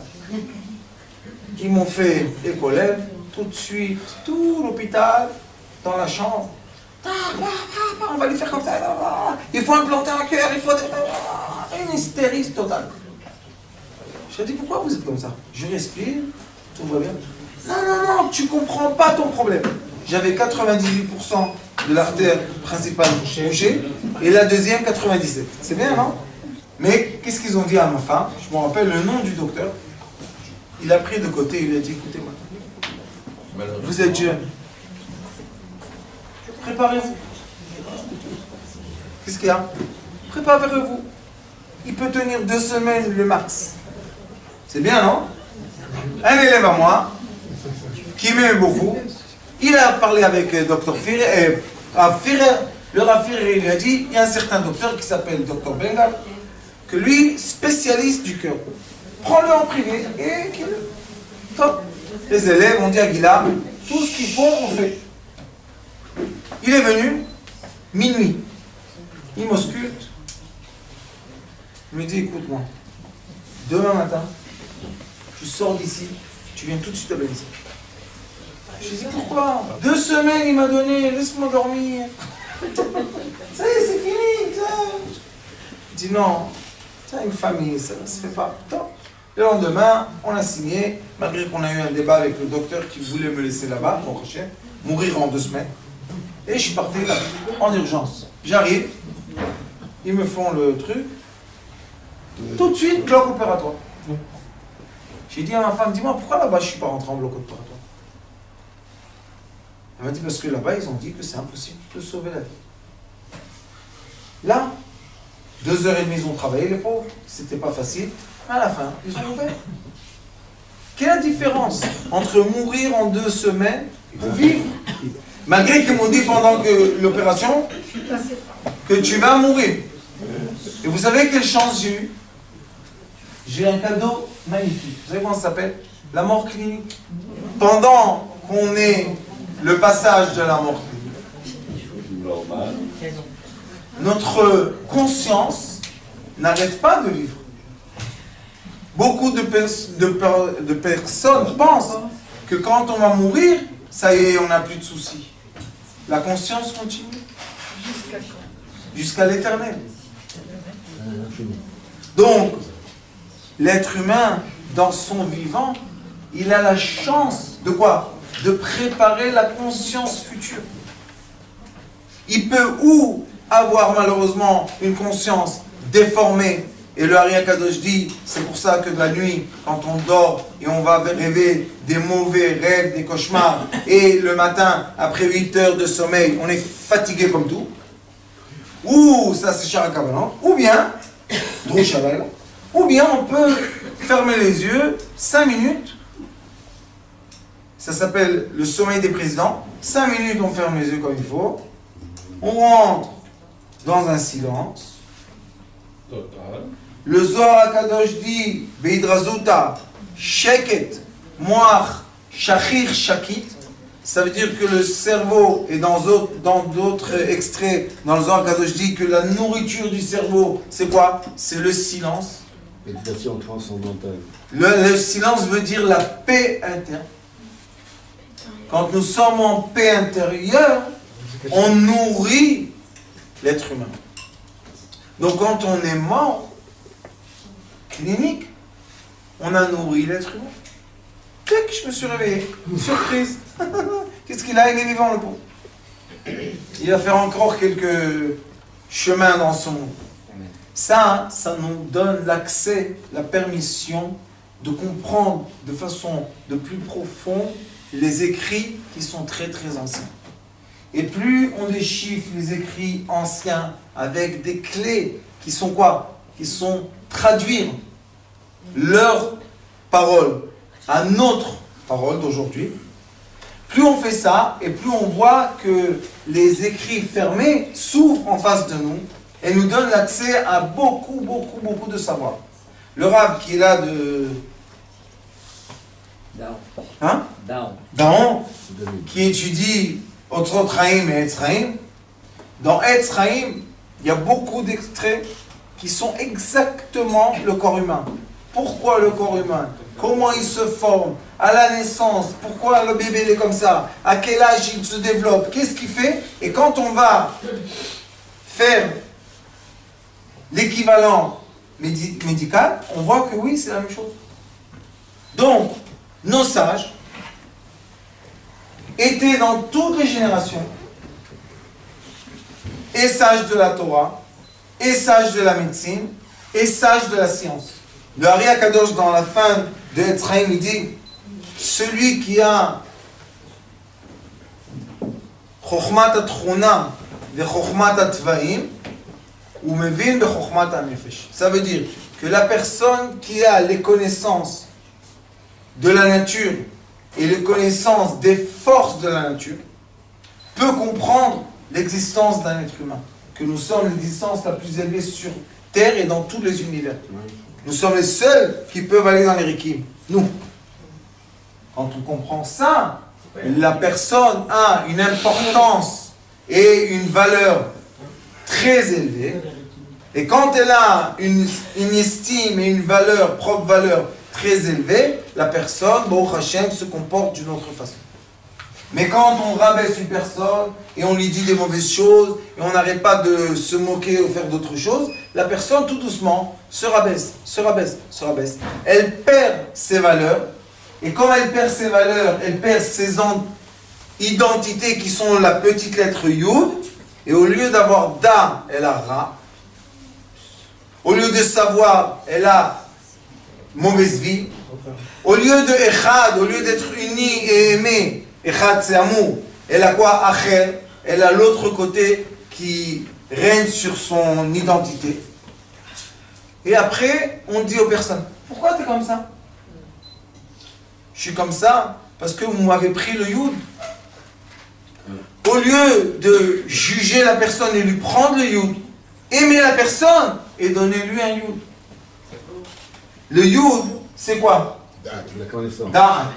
[SPEAKER 1] Ils m'ont fait écho-lèvres. Tout de suite, tout l'hôpital, dans la chambre. On va lui faire comme ça. Il faut implanter un cœur, il faut... Une hystérie totale. Je lui ai dit, pourquoi vous êtes comme ça? Je respire, tout va bien. Non, tu comprends pas ton problème. J'avais 98% de l'artère principale touchée et la deuxième 97%. C'est bien, non? Mais qu'est-ce qu'ils ont dit à ma femme? Je me rappelle le nom du docteur. Il a pris de côté, il lui a dit, écoutez-moi, vous êtes jeune. Préparez-vous. Qu'est-ce qu'il y a? Préparez-vous. Il peut tenir 2 semaines le max. C'est bien, non? Un élève à moi, qui m'aime beaucoup, il a parlé avec Dr. Firer, le Rav Firer, il lui a dit, il y a un certain docteur qui s'appelle Dr. Bengal, que lui, spécialiste du cœur. Prends-le en privé et qu'il... Top. Les élèves ont dit à Gila, tout ce qu'il faut, on fait. Il est venu, minuit. Il m'ausculte. Il me dit, écoute-moi, demain matin, tu sors d'ici, tu viens tout de suite à Belize. Je lui ai dit, pourquoi? 2 semaines, il m'a donné, laisse-moi dormir. Ça y est, c'est fini. Il dit, non, tu as une famille, ça ne se fait pas. Top. Le lendemain, on a signé, malgré qu'on a eu un débat avec le docteur qui voulait me laisser là-bas, mourir en 2 semaines. Et je suis parti là, en urgence. J'arrive, ils me font le truc, tout de suite, bloc opératoire. J'ai dit à ma femme, dis-moi, pourquoi là-bas je ne suis pas rentré en bloc opératoire? Elle m'a dit, parce que là-bas, ils ont dit que c'est impossible de sauver la vie. Là, 2h30, ils ont travaillé, les pauvres, c'était pas facile. À la fin, ils ont ouvert. Quelle est la différence entre mourir en 2 semaines ou vivre? Malgré qu'ils m'ont dit pendant que l'opération que tu vas mourir. Et vous savez quelle chance j'ai eu? J'ai un cadeau magnifique. Vous savez comment ça s'appelle? La mort clinique. Pendant qu'on est le passage de la mort clinique, notre conscience n'arrête pas de vivre. Beaucoup de personnes pensent que quand on va mourir, ça y est, on n'a plus de soucis. La conscience continue. Jusqu'à l'éternel. Donc, l'être humain, dans son vivant, il a la chance de quoi? De préparer la conscience future. Il peut ou avoir malheureusement une conscience déformée. Et le Ari Akadosh dit, c'est pour ça que de la nuit, quand on dort et on va rêver des mauvais rêves, des cauchemars, et le matin, après 8 heures de sommeil, on est fatigué comme tout, ou ça c'est charakabalan, ou bien, ou bien on peut fermer les yeux 5 minutes, ça s'appelle le sommeil des présidents, 5 minutes on ferme les yeux comme il faut, on rentre dans un silence
[SPEAKER 3] total.
[SPEAKER 1] Le Zohar HaKadosh dit, Beidrazuta, Sheket, Moach, Shachir, Shakit. Ça veut dire que le cerveau, et dans d'autres extraits, dans le Zohar HaKadosh dit que la nourriture du cerveau, c'est quoi? C'est le silence.
[SPEAKER 5] Méditation transcendantale.
[SPEAKER 1] Le silence veut dire la paix intérieure. Quand nous sommes en paix intérieure, on nourrit l'être humain. Donc quand on est mort, clinique, on a nourri l'être humain. Tac, je me suis réveillé. Surprise. Qu'est-ce qu'il a? Il est vivant, le pauvre. Il va faire encore quelques chemins dans son monde. Ça nous donne l'accès, la permission de comprendre de façon de plus profonde les écrits qui sont très très anciens. Et plus on déchiffre les écrits anciens avec des clés qui sont quoi? Qui sont traduire leurs paroles à notre parole d'aujourd'hui. Plus on fait ça, et plus on voit que les écrits fermés s'ouvrent en face de nous et nous donnent l'accès à beaucoup de savoir. Le Rav qui est là de... Hein? Daon, qui étudie Otzrot Chaim et Etz Chaim. Dans Etz Chaim, il y a beaucoup d'extraits qui sont exactement le corps humain. Pourquoi le corps humain? Comment il se forme? À la naissance, pourquoi le bébé est comme ça? À quel âge il se développe? Qu'est-ce qu'il fait? Et quand on va faire l'équivalent médical, on voit que oui, c'est la même chose. Donc, nos sages étaient dans toutes les générations, et sages de la Torah, et sages de la médecine, et sages de la science. Le Ari Akadosh, dans la fin de Etz Chaim, il dit, celui qui a Chokhmat Atchuna ve Chokhmat Atvaim, ou Mevin be Chokhmat Anefesh. Ça veut dire que la personne qui a les connaissances de la nature et les connaissances des forces de la nature peut comprendre l'existence d'un être humain. Que nous sommes l'existence la plus élevée sur Terre et dans tous les univers. Nous sommes les seuls qui peuvent aller dans les Rikim. Nous. Quand on comprend ça, la personne a une importance et une valeur très élevée. Et quand elle a une estime et une valeur, propre valeur très élevée, la personne, Baruch Hashem, se comporte d'une autre façon. Mais quand on rabaisse une personne et on lui dit des mauvaises choses et on n'arrête pas de se moquer ou faire d'autres choses, la personne tout doucement se rabaisse. Elle perd ses valeurs et quand elle perd ses valeurs, elle perd ses identités qui sont la petite lettre Yud et au lieu d'avoir Da, elle a Ra. Au lieu de savoir, elle a mauvaise vie. Au lieu de Echad, au lieu d'être uni et aimé, Echad c'est amour. Elle a quoi? Acher. Elle a l'autre côté qui règne sur son identité. Et après, on dit aux personnes, pourquoi tu es comme ça? Je suis comme ça parce que vous m'avez pris le Yud. Au lieu de juger la personne et lui prendre le Yud, aimer la personne et donner lui un Yud. Le Yud, c'est quoi?
[SPEAKER 5] La connaissance.
[SPEAKER 1] Da'at.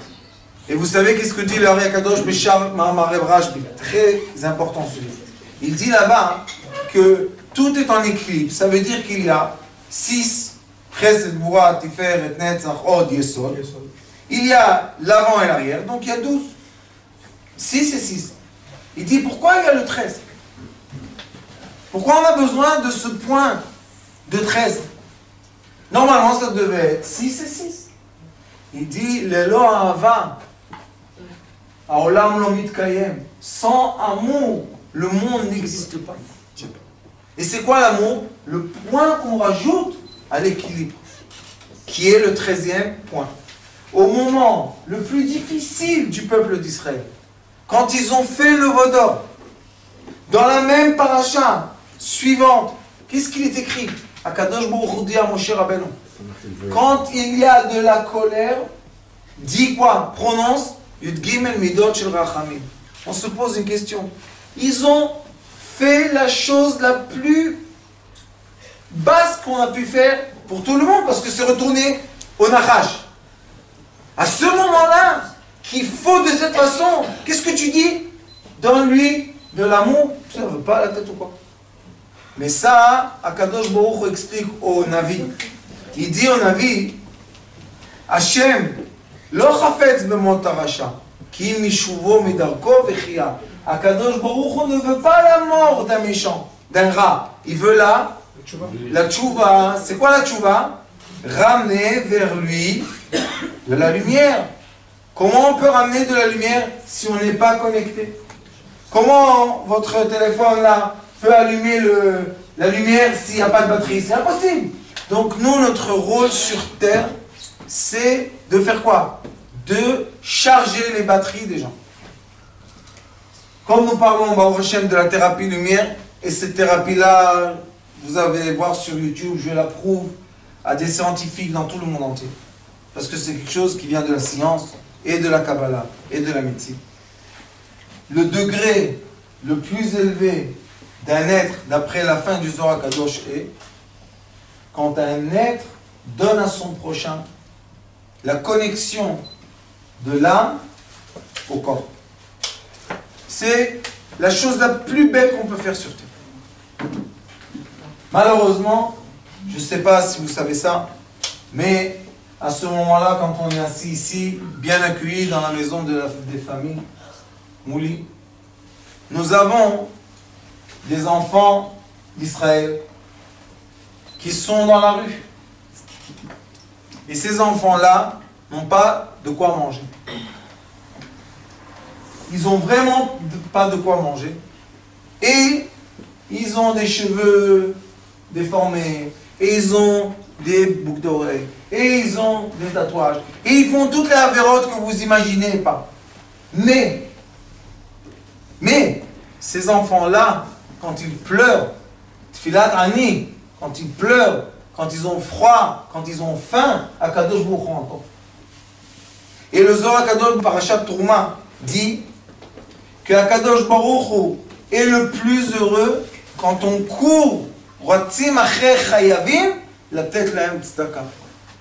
[SPEAKER 1] Et vous savez qu'est-ce que dit le Ari Akadosh Beshar Ma'amarev Rashbi? Très important ce livre. Il dit là-bas que tout est en équilibre. Ça veut dire qu'il y a 6, Chesed, Gvura, Tiferet, Netzach, Od, Yesod. Il y a l'avant et l'arrière, donc il y a 12. 6 et 6. Il dit pourquoi il y a le 13? Pourquoi on a besoin de ce point de 13? Normalement ça devait être 6 et 6. Il dit Lelo Ahava, Haolam lo mitkayem. Sans amour, le monde n'existe pas. Et c'est quoi l'amour? Le point qu'on rajoute à l'équilibre, qui est le 13e point. Au moment le plus difficile du peuple d'Israël, quand ils ont fait le Vodor, dans la même paracha suivante, qu'est-ce qu'il est écrit? Akadosh Baruch Hu dit à Moshe Rabbeinu, quand il y a de la colère, dis quoi? Prononce Yud Gimel Midot Shel Rachamim. On se pose une question. Ils ont fait la chose la plus basse qu'on a pu faire pour tout le monde, parce que c'est retourné au Nachash. À ce moment-là, qu'il faut de cette façon, qu'est-ce que tu dis? Donne-lui de l'amour. Ça ne veut pas la tête ou quoi? Mais ça, Akadosh Baruch Hu explique au Navi. Il dit au Navi, Hashem, lo chafetz b'mot harasha, ki mishuvo midarko v'chia. Akadosh Baruch Hu ne veut pas la mort d'un méchant, d'un rat. Il veut la La tchouva, c'est quoi la tchouva? Ramener vers lui de la lumière. Comment on peut ramener de la lumière si on n'est pas connecté? Comment votre téléphone là peut allumer la lumière s'il n'y a pas de batterie? C'est impossible. Donc nous, notre rôle sur Terre, c'est de faire quoi? De charger les batteries des gens. Comme nous parlons au Hashem de la thérapie lumière, et cette thérapie-là, vous allez voir sur YouTube, je la prouve à des scientifiques dans tout le monde entier. Parce que c'est quelque chose qui vient de la science, et de la Kabbalah, et de la médecine. Le degré le plus élevé d'un être, d'après la fin du Zohar Kadosh, est quand un être donne à son prochain la connexion de l'âme au corps. C'est la chose la plus belle qu'on peut faire sur Terre. Malheureusement, je ne sais pas si vous savez ça, mais à ce moment-là, quand on est assis ici, bien accueillis dans la maison des familles, Mouli, nous avons des enfants d'Israël qui sont dans la rue. Et ces enfants-là n'ont pas de quoi manger. Ils n'ont vraiment pas de quoi manger. Et ils ont des cheveux déformés. Et ils ont des boucles d'oreilles. Et ils ont des tatouages. Et ils font toutes les avérotes que vous imaginez pas. Mais, ces enfants-là, quand ils pleurent, Tfilat Ani, quand ils pleurent, quand ils ont froid, quand ils ont faim, Akadosh Baruch Hu encore. Et le Zohar Kadosh Parashat Trouma dit que Akadosh Baruch Hu est le plus heureux quand on court, Ratzim Acher Chayavim, la tête lahem tzedaka.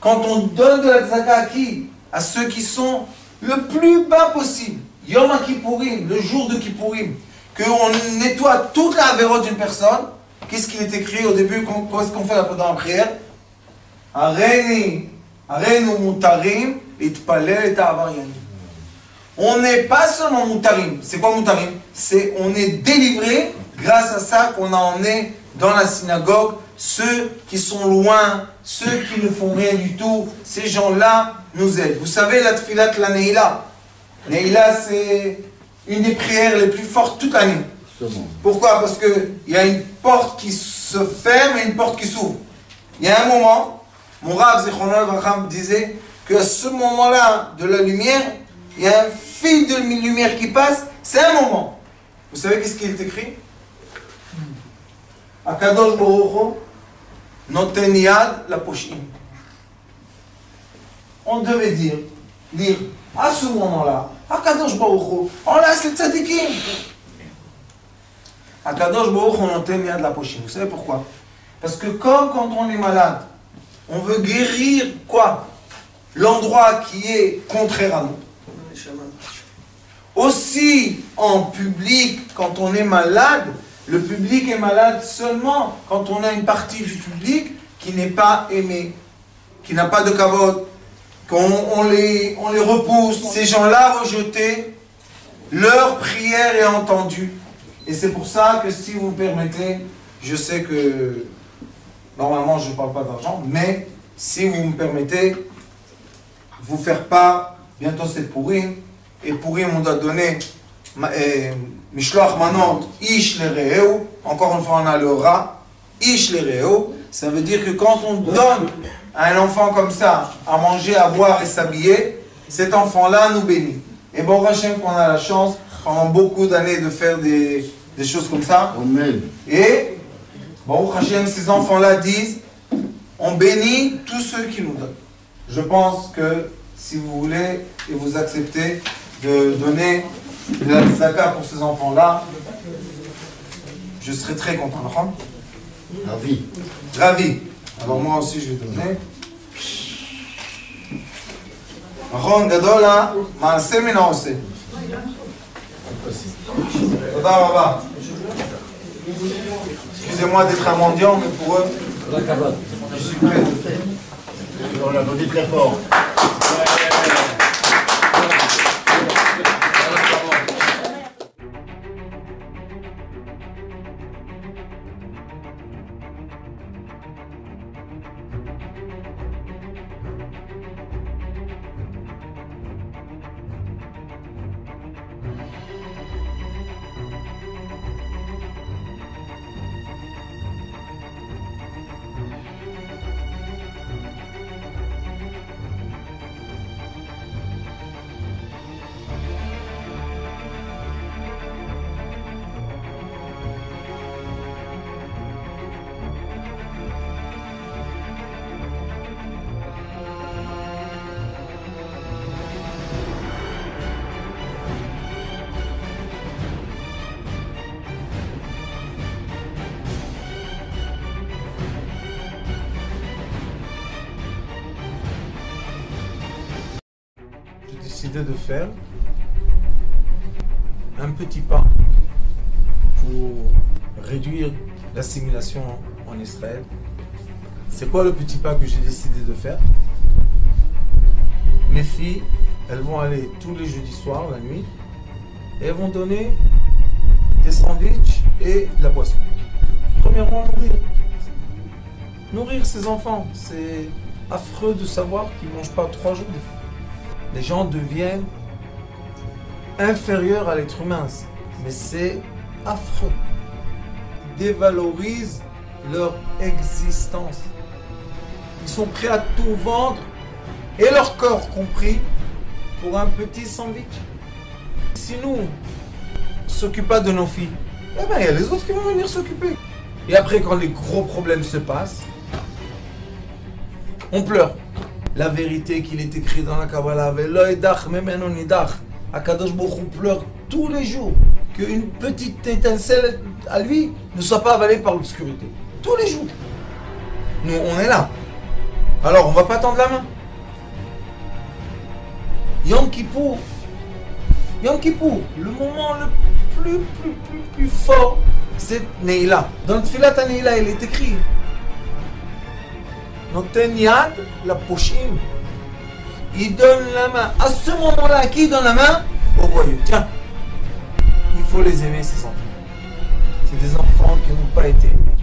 [SPEAKER 1] Quand on donne de la tzedaka à qui? À ceux qui sont le plus bas possible. Yom Kippourim, le jour de Kippourim, qu'on nettoie toute la avérote d'une personne. Qu'est-ce qu'il est écrit au début? Qu'est-ce qu'on fait dans la prière? Areni mutarim itpalel et avariyanim. On n'est pas seulement mutarim. C'est quoi mutarim? C'est on est délivré grâce à ça qu'on a emmené dans la synagogue ceux qui sont loin, ceux qui ne font rien du tout. Ces gens-là nous aident. Vous savez la tfilat, la neila. Neila, c'est une des prières les plus fortes toute l'année. Pourquoi? Parce qu'il y a une porte qui se ferme et une porte qui s'ouvre. Il y a un moment, mon Rav Zichrono Levracham disait qu'à ce moment-là de la lumière, il y a un fil de lumière qui passe, c'est un moment. Vous savez qu'est-ce qui est écrit? Akadosh Baruch Hu noten yad la poshim. On devait dire, à ce moment-là, Akadosh Baruch Hu, on laisse les tzadikim. Akadosh Baruch Hu noten yad la poshim. Vous savez pourquoi? Parce que comme quand on est malade, on veut guérir quoi? L'endroit qui est contraire à nous. Aussi en public, quand on est malade, le public est malade seulement quand on a une partie du public qui n'est pas aimée, qui n'a pas de kavod, qu'on les repousse. Ces gens-là rejetés, leur prière est entendue. Et c'est pour ça que si vous me permettez, je sais que normalement je ne parle pas d'argent, mais si vous me permettez, vous faire part, bientôt c'est Purim, et Purim on doit donner Mishloach Manot, Ish le Reheu, encore une fois on a le Ra, Ish le Reheu, ça veut dire que quand on donne à un enfant comme ça, à manger, à boire et s'habiller, cet enfant-là nous bénit. Et bon Hachem qu'on a la chance, pendant beaucoup d'années, de faire des choses comme ça.
[SPEAKER 5] Amen.
[SPEAKER 1] Et bon Hachem, ces enfants-là disent, on bénit tous ceux qui nous donnent. Je pense que si vous voulez et vous acceptez de donner de la tzedaka pour ces enfants-là, je serai très content.
[SPEAKER 5] Ravi.
[SPEAKER 1] Ravi. Alors moi aussi je vais donner. Ron Gadola, Maaseh Min Haoseh. Toda Rabba. Excusez-moi d'être un mendiant, mais pour eux, je suis prêt.
[SPEAKER 5] On l'applaudit très fort.
[SPEAKER 1] décidé de faire un petit pas pour réduire l'assimilation en Israël. C'est quoi le petit pas que j'ai décidé de faire? Mes filles, elles vont aller tous les jeudis soirs, la nuit, et elles vont donner des sandwichs et de la boisson. Premièrement, nourrir ses enfants. C'est affreux de savoir qu'ils ne mangent pas 3 jours de fois. Les gens deviennent inférieurs à l'être humain, mais c'est affreux. Ils dévalorisent leur existence. Ils sont prêts à tout vendre, et leur corps compris, pour un petit sandwich. Si nous ne s'occupons pas de nos filles, eh ben, il y a les autres qui vont venir s'occuper. Et après, quand les gros problèmes se passent, on pleure. La vérité qu'il est écrit dans la Kabbalah, Akadosh Baruch Hu pleure tous les jours qu'une petite étincelle à lui ne soit pas avalée par l'obscurité. Tous les jours. Nous, on est là. Alors, on va pas tendre la main. Yom Kippour, le moment le plus fort, c'est Neila. Dans le Tfilat Neila, il est écrit Noten Yad la Poshim. Il donne la main. À ce moment-là, à qui il donne la main? Au voyou. Tiens, il faut les aimer, ces enfants. C'est des enfants qui n'ont pas été aimés.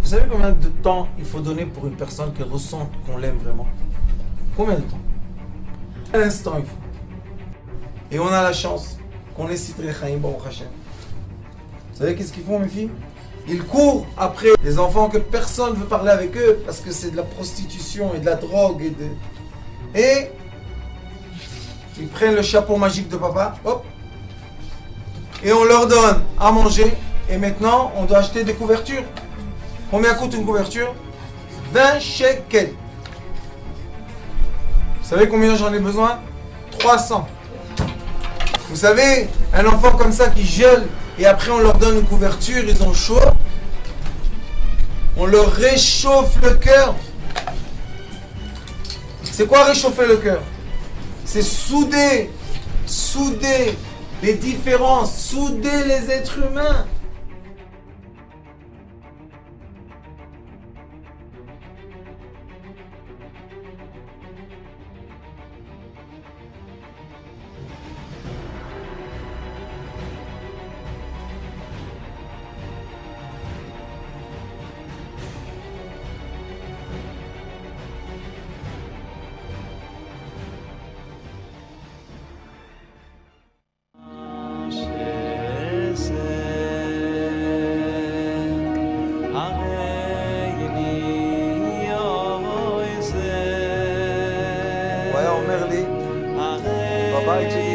[SPEAKER 1] Vous savez combien de temps il faut donner pour une personne qui ressent qu'on l'aime vraiment? Combien de temps? Un instant il faut. Et on a la chance qu'on est Sidrei Chaim Baruch Hashem. Vous savez qu'est-ce qu'ils font, mes filles? Ils courent après des enfants que personne ne veut parler avec eux parce que c'est de la prostitution et de la drogue et ils prennent le chapeau magique de papa, hop, et on leur donne à manger. Et maintenant, on doit acheter des couvertures. Combien coûte une couverture? 20 shekels. Vous savez combien j'en ai besoin? 300. Vous savez, un enfant comme ça qui gèle et après on leur donne une couverture, ils ont chaud. On leur réchauffe le cœur. C'est quoi réchauffer le cœur? C'est souder les différences, souder les êtres humains. הוא היה אומר לי, בבית שלי